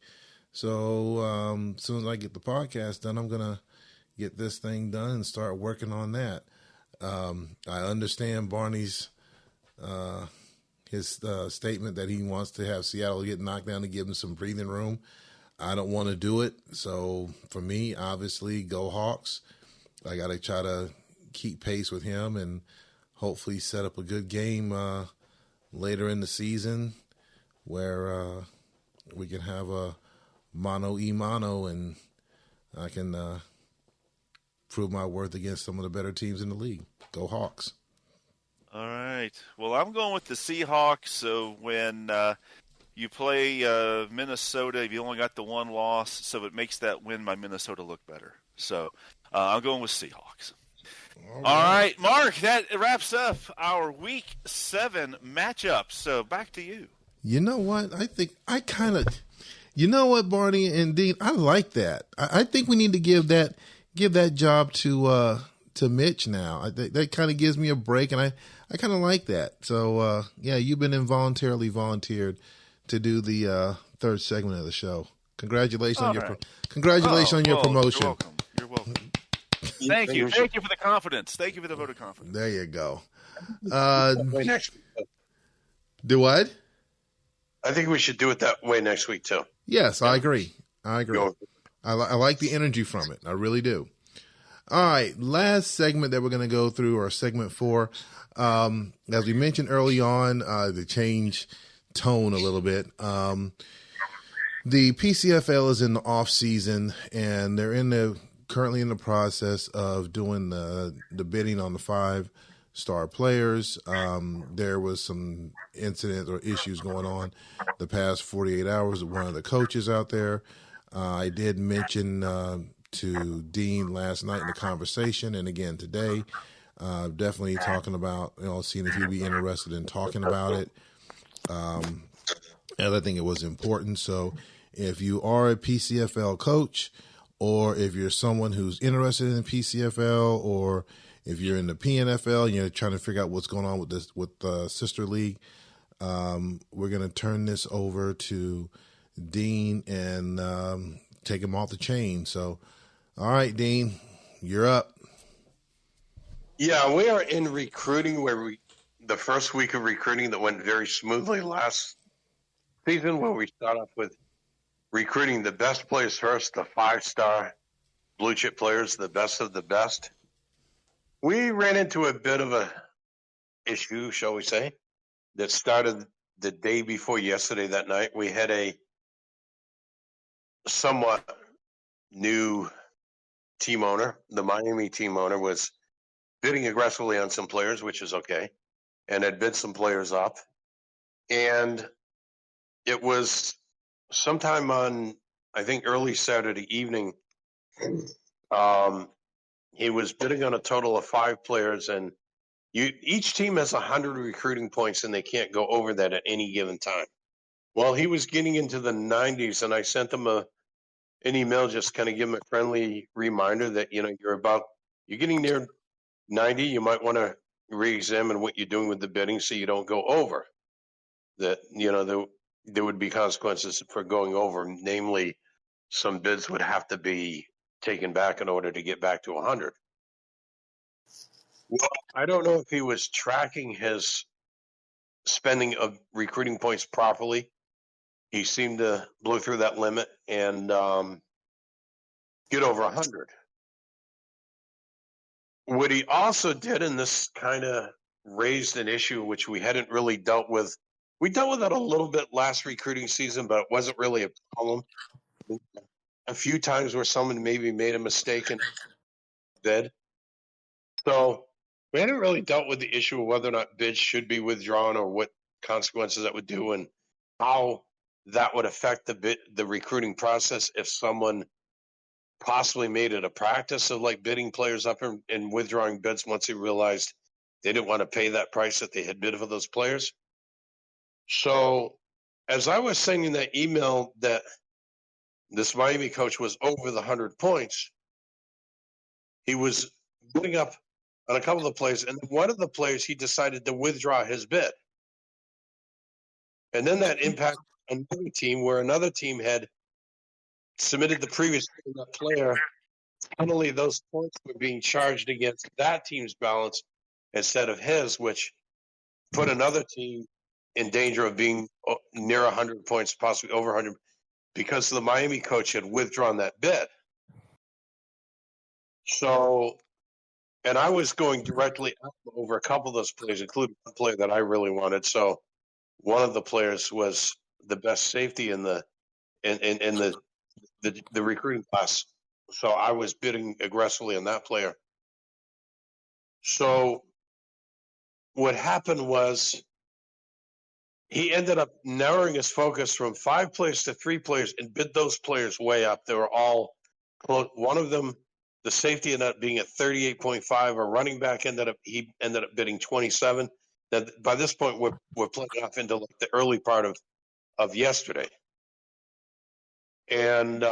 So as soon as I get the podcast done, I'm going to get this thing done and start working on that. I understand Barney's his statement that he wants to have Seattle get knocked down to give him some breathing room. I don't want to do it. So for me, obviously, go Hawks. I got to try to keep pace with him and hopefully set up a good game later in the season where we can have a mano-a-mano and I can prove my worth against some of the better teams in the league. Go Hawks. All right. Well, I'm going with the Seahawks. So when you play Minnesota, you only got the one loss, so it makes that win by Minnesota look better. So I'm going with Seahawks. All right, Mark, that wraps up our Week 7 matchup. So back to you. You know what? I think I kind of, Barney and Dean, I like that. I think we need to give that job to Mitch now. I think that kind of gives me a break, and I kind of like that. So you've been involuntarily volunteered to do the third segment of the show. Congratulations on your promotion. You're welcome. Thank you for the confidence. Thank you for the vote of confidence. There you go. Do what? I think we should do it that way next week too. Yes, I agree. I like the energy from it. I really do. All right, last segment that we're going to go through, or segment 4. As we mentioned early on, to change tone a little bit, the PCFL is in the off season, and they're currently in the process of doing the bidding on the 5-star players. There was some incidents or issues going on the past 48 hours with one of the coaches out there. I did mention to Dean last night in the conversation, and again today, definitely talking about, seeing if he'd be interested in talking about it. And I think it was important. So if you are a PCFL coach, or if you're someone who's interested in PCFL, or if you're in the PNFL and you're trying to figure out what's going on with the sister league, we're going to turn this over to Dean and take him off the chain. So, all right, Dean, you're up. Yeah, we are in recruiting the first week of recruiting that went very smoothly last season, where we start off with recruiting the best players first, the 5-star blue chip players, the best of the best. We ran into a bit of a issue, shall we say, that started the day before yesterday. That night we had a somewhat new team owner. The Miami team owner was bidding aggressively on some players, which is okay, and had bid some players up. And it was sometime on, I think, early Saturday evening. He was bidding on a total of 5 players, and each team has 100 recruiting points, and they can't go over that at any given time. Well, he was getting into the 90s, and I sent him an email, just kind of give him a friendly reminder that, you're getting near 90. You might want to re-examine what you're doing with the bidding so you don't go over. That, there would be consequences for going over. Namely, some bids would have to be taken back in order to get back to 100. Well, I don't know if he was tracking his spending of recruiting points properly. He seemed to blow through that limit and get over 100. What he also did, and this kind of raised an issue which we hadn't really dealt with. We dealt with that a little bit last recruiting season, but it wasn't really a problem. A few times where someone maybe made a mistake and bid. So we hadn't really dealt with the issue of whether or not bids should be withdrawn or what consequences that would do and how that would affect the recruiting process if someone possibly made it a practice of bidding players up and withdrawing bids once they realized they didn't want to pay that price that they had bid for those players. So as I was sending that email that this Miami coach was over the 100 points, he was bidding up on a couple of the players, and one of the players he decided to withdraw his bid. And then that impacted another team where another team had submitted the previous player. Finally, those points were being charged against that team's balance instead of his, which put another team in danger of being near 100 points, possibly over 100, because the Miami coach had withdrawn that bid. So, and I was going directly over a couple of those players, including one player that I really wanted. So one of the players was the best safety in the recruiting class. So I was bidding aggressively on that player. So what happened was he ended up narrowing his focus from 5 players to 3 players and bid those players way up. They were all close. One of them, the safety, ended up being at 38.5. A running back ended up bidding 27. That by this point we're playing off into the early part of yesterday, and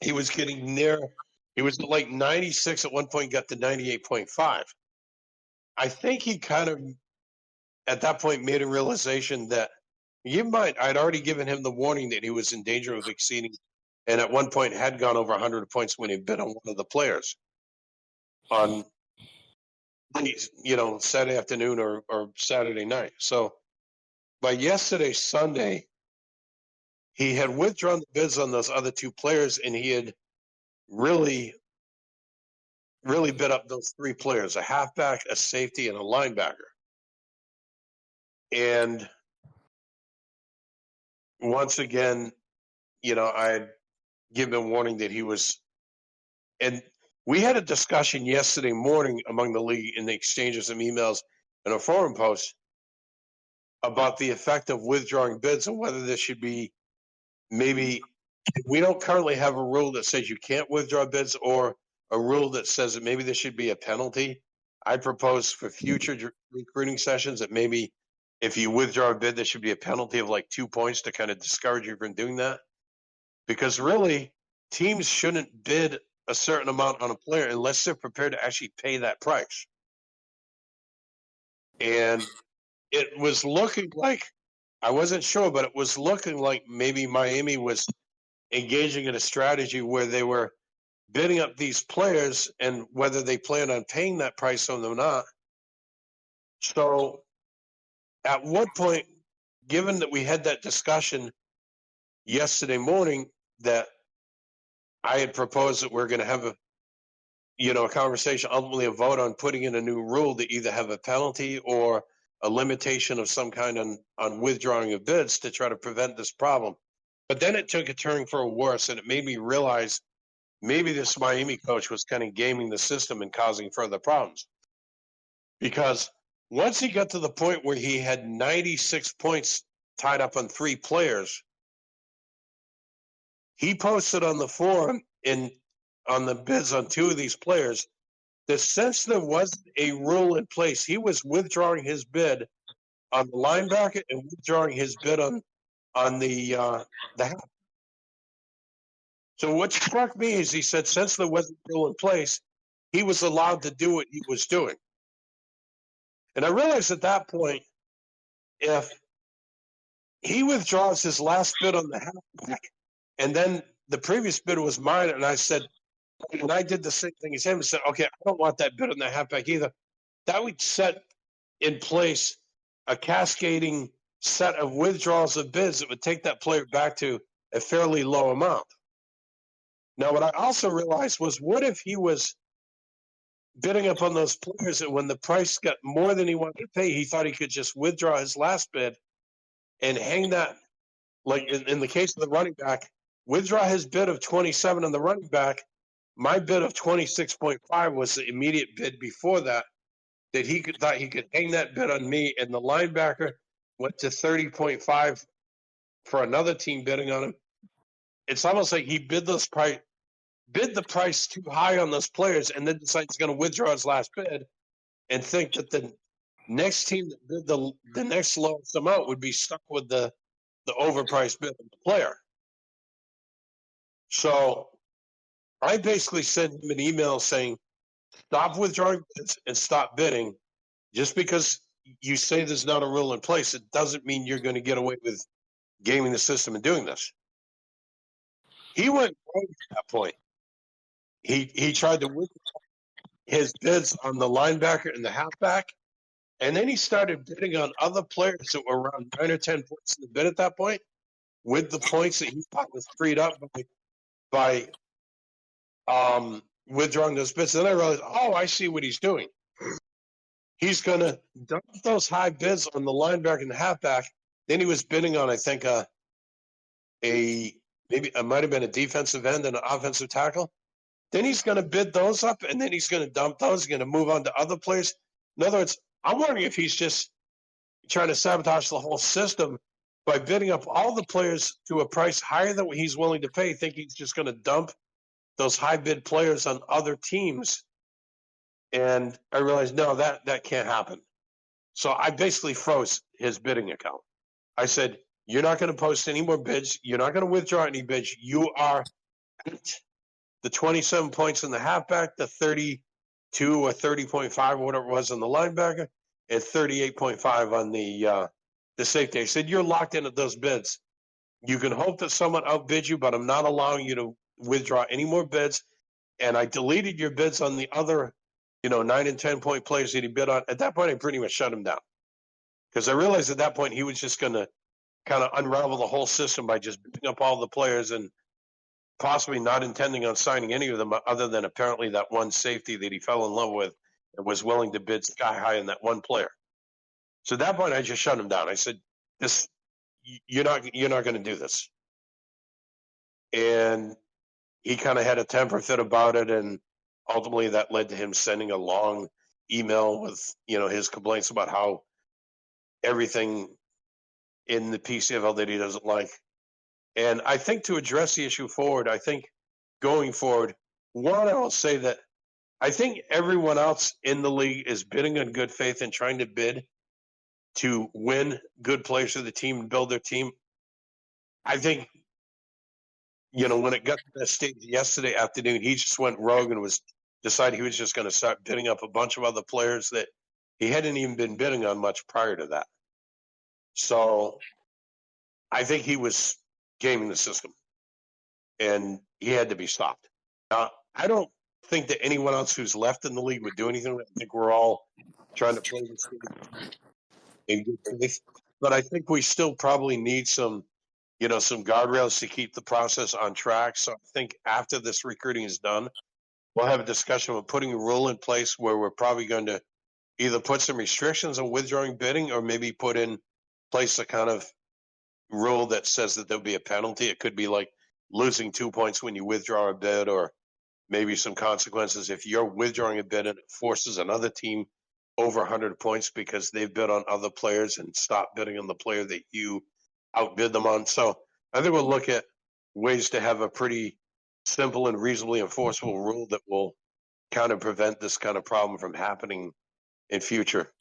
he was getting near. He was at 96 at one point, got to 98.5. I think he kind of at that point made a realization that I'd already given him the warning that he was in danger of exceeding, and at one point had gone over 100 points when he bid on one of the players on Saturday afternoon or Saturday night. So by yesterday, Sunday, he had withdrawn the bids on those other 2 players, and he had really bid up those 3 players, a halfback, a safety, and a linebacker. And once again, I had given him warning that he was, and we had a discussion yesterday morning among the league in the exchanges of emails and a forum post about the effect of withdrawing bids and whether this should be maybe. We don't currently have a rule that says you can't withdraw bids or a rule that says that maybe there should be a penalty. I propose for future recruiting sessions that maybe if you withdraw a bid, there should be a penalty of 2 points to kind of discourage you from doing that. Because really, teams shouldn't bid a certain amount on a player unless they're prepared to actually pay that price. And it was looking like, I wasn't sure, but it was looking like maybe Miami was engaging in a strategy where they were bidding up these players and whether they plan on paying that price on them or not. So at what point, given that we had that discussion yesterday morning, that I had proposed that we're going to have a conversation, ultimately a vote on putting in a new rule to either have a penalty or a limitation of some kind on withdrawing of bids to try to prevent this problem. But then it took a turn for a worse, and it made me realize maybe this Miami coach was kind of gaming the system and causing further problems. Because once he got to the point where he had 96 points tied up on 3 players, he posted on the forum on the bids on 2 of these players that since there wasn't a rule in place, he was withdrawing his bid on the linebacker and withdrawing his bid on the half. So what struck me is he said since there wasn't a rule in place, he was allowed to do what he was doing. And I realized at that point, if he withdraws his last bid on the halfback, and then the previous bid was mine, and I said, and I did the same thing as him and said, okay, I don't want that bid on the halfback either. That would set in place a cascading set of withdrawals of bids that would take that player back to a fairly low amount. Now, what I also realized was, what if he was bidding up on those players and when the price got more than he wanted to pay, he thought he could just withdraw his last bid and hang that, like in the case of the running back, withdraw his bid of 27 on the running back. My bid of 26.5 was the immediate bid before that he thought he could hang that bid on me, and the linebacker went to 30.5 for another team bidding on him. It's almost like he bid the price too high on those players and then decided he's going to withdraw his last bid and think that the next team that bid the next lowest amount would be stuck with the overpriced bid of the player. So I basically sent him an email saying, stop withdrawing bids and stop bidding. Just because you say there's not a rule in place, it doesn't mean you're going to get away with gaming the system and doing this. He went wrong at that point. He tried to withdraw his bids on the linebacker and the halfback, and then he started bidding on other players that were around 9 or 10 points in the bid at that point, with the points that he thought was freed up by withdrawing those bids. And then I realized, I see what he's doing. He's going to dump those high bids on the linebacker and the halfback. Then he was bidding on, I think, maybe it might have been a defensive end and an offensive tackle. Then he's going to bid those up, and then he's going to dump those. He's going to move on to other players. In other words, I'm wondering if he's just trying to sabotage the whole system by bidding up all the players to a price higher than what he's willing to pay, thinking he's just going to dump those high bid players on other teams. And I realized, no, that can't happen. So I basically froze his bidding account. I said, you're not going to post any more bids. You're not going to withdraw any bids. You are the 27 points in the halfback, the 32 or 30.5 or whatever it was on the linebacker, and 38.5 on the safety. I said, you're locked in at those bids. You can hope that someone outbids you, but I'm not allowing you to withdraw any more bids. And I deleted your bids on the other, 9 and 10 point players that he bid on. At that point, I pretty much shut him down because I realized at that point he was just going to kind of unravel the whole system by just bidding up all the players and possibly not intending on signing any of them other than apparently that one safety that he fell in love with and was willing to bid sky high on that one player. So at that point, I just shut him down. I said, you're not going to do this. And he kind of had a temper fit about it. And ultimately that led to him sending a long email with, his complaints about how everything in the PCFL that he doesn't like. And I think to address the issue forward, I think going forward, one, I will say that I think everyone else in the league is bidding in good faith and trying to bid to win good players for the team and build their team. I think, when it got to that stage yesterday afternoon, he just went rogue and decided he was just going to start bidding up a bunch of other players that he hadn't even been bidding on much prior to that. So I think he was gaming the system, and he had to be stopped. Now, I don't think that anyone else who's left in the league would do anything. I think we're all trying to play this in good faith. But I think we still probably need some guardrails to keep the process on track. So I think after this recruiting is done, we'll have a discussion of putting a rule in place where we're probably going to either put some restrictions on withdrawing bidding or maybe put in place a kind of rule that says that there'll be a penalty. It could be like losing 2 points when you withdraw a bid, or maybe some consequences if you're withdrawing a bid and it forces another team over 100 points because they've bid on other players and stop bidding on the player that you outbid them on. So I think we'll look at ways to have a pretty simple and reasonably enforceable rule that will kind of prevent this kind of problem from happening in the future.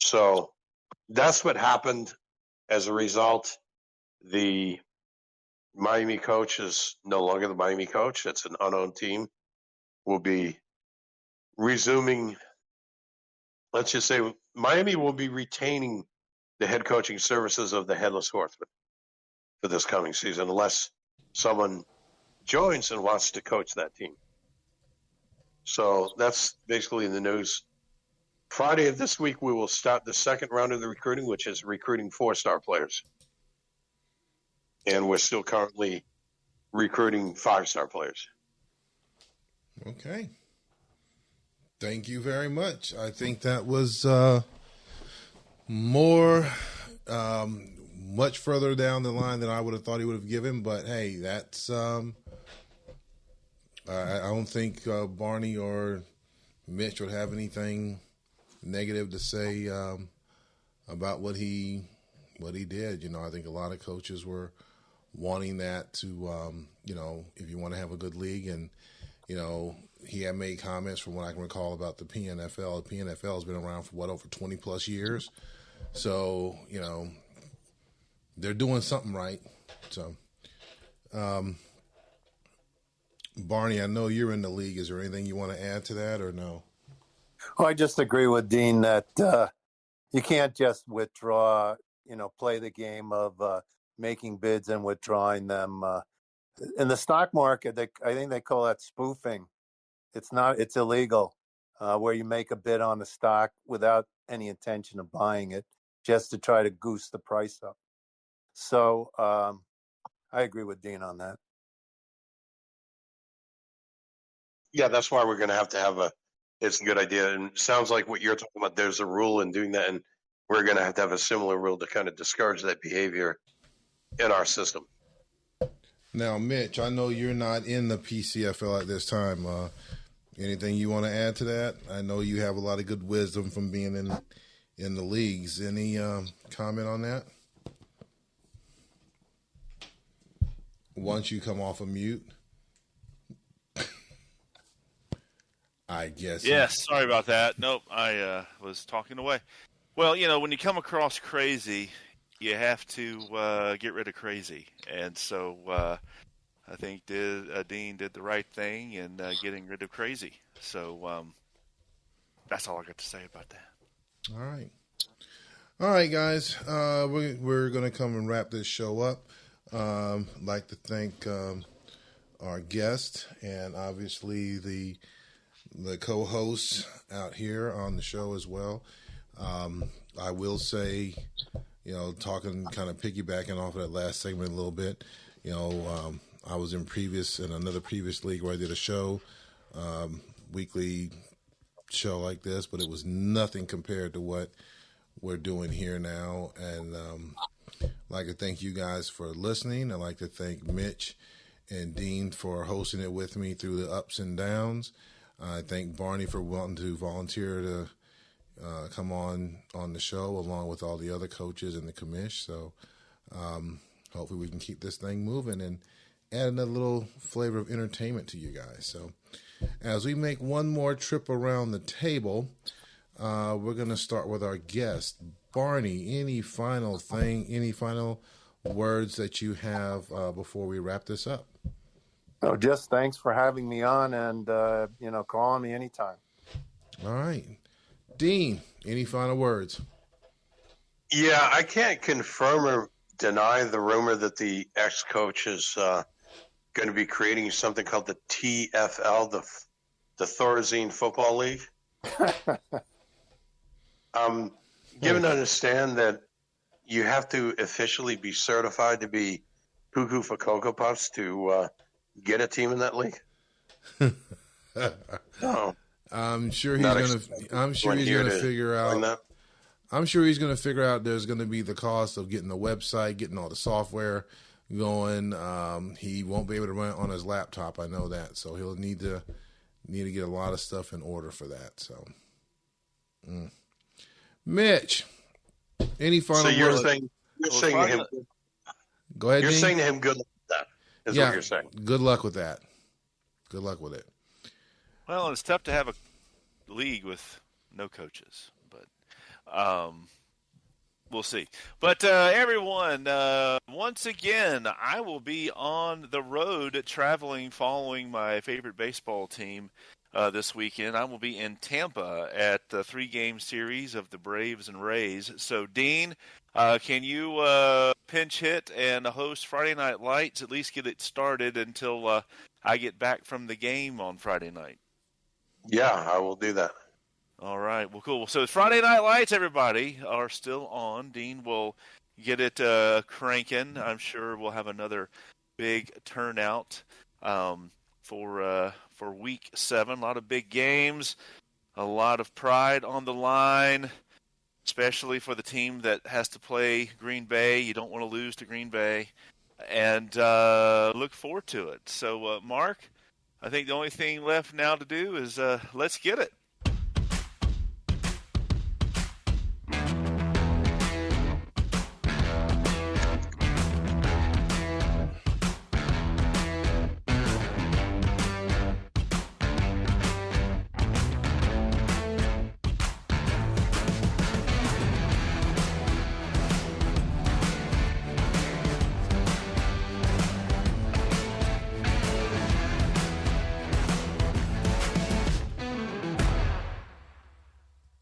So that's what happened. As a result, the Miami coach is no longer the Miami coach. It's an unowned team. Will be resuming. Let's just say Miami will be retaining the head coaching services of the Headless Horseman for this coming season, unless someone joins and wants to coach that team. So that's basically the news. Friday of this week, we will start the second round of the recruiting, which is recruiting 4-star players. And we're still currently recruiting 5-star players. Okay. Thank you very much. I think that was much further down the line than I would have thought he would have given. But, hey, that's I don't think Barney or Mitch would have anything negative to say about what he did. I think a lot of coaches were wanting that to, if you want to have a good league. And, he had made comments from what I can recall about the PNFL. The PNFL has been around for, over 20 plus years. So, they're doing something right. So, Barney, I know you're in the league. Is there anything you want to add to that or no? Well, I just agree with Dean that you can't just withdraw, play the game of making bids and withdrawing them. In the stock market, I think they call that spoofing. It's illegal where you make a bid on the stock without any intention of buying it, just to try to goose the price up. So I agree with Dean on that. Yeah, that's why we're going to have it's a good idea. And it sounds like what you're talking about, there's a rule in doing that. And we're going to have a similar rule to kind of discourage that behavior in our system. Now, Mitch, I know you're not in the PCFL at this time. Anything you want to add to that? I know you have a lot of good wisdom from being in the leagues. Any comment on that? Once you come off of mute. I guess. Yes, sorry about that. Nope, I was talking away. Well, when you come across crazy, you have to get rid of crazy. And so I think Dean did the right thing in getting rid of crazy. So that's all I got to say about that. All right, guys. We're going to come and wrap this show up. I'd like to thank our guest and obviously the co-hosts out here on the show as well. I will say, talking kind of piggybacking off of that last segment a little bit, I was in another previous league where I did a show, weekly show like this, but it was nothing compared to what we're doing here now. And I'd like to thank you guys for listening. I'd like to thank Mitch and Dean for hosting it with me through the ups and downs. I thank Barney for wanting to volunteer to come on the show along with all the other coaches and the commish. So hopefully we can keep this thing moving and add another little flavor of entertainment to you guys. So as we make one more trip around the table, we're going to start with our guest. Barney, any final words that you have before we wrap this up? Oh, just thanks for having me on and, calling me anytime. All right. Dean, any final words? Yeah, I can't confirm or deny the rumor that the ex-coach is going to be creating something called the TFL, the Thorazine Football League. Given to understand that you have to officially be certified to be cuckoo for Cocoa Puffs to get a team in that league. No, I'm sure he's gonna figure out. I'm sure he's gonna figure out there's gonna be the cost of getting the website, getting all the software going. He won't be able to run it on his laptop. I know that, so he'll need to get a lot of stuff in order for that. So, Mitch, any final? So you're saying to him, go ahead. You're Dean? saying to him, good luck with that. Is what you're saying. Good luck with that. Good luck with it. Well, it's tough to have a league with no coaches, but we'll see. But everyone, once again, I will be on the road traveling, following my favorite baseball team this weekend. I will be in Tampa at the 3-game series of the Braves and Rays. So, Dean, can you pinch hit and host Friday Night Lights, at least get it started until I get back from the game on Friday night? Yeah, I will do that. All right. Well, cool. So Friday Night Lights, everybody, are still on. Dean will get it cranking. I'm sure we'll have another big turnout for Week 7. A lot of big games, a lot of pride on the line, especially for the team that has to play Green Bay. You don't want to lose to Green Bay. And look forward to it. So, Mark, I think the only thing left now to do is let's get it.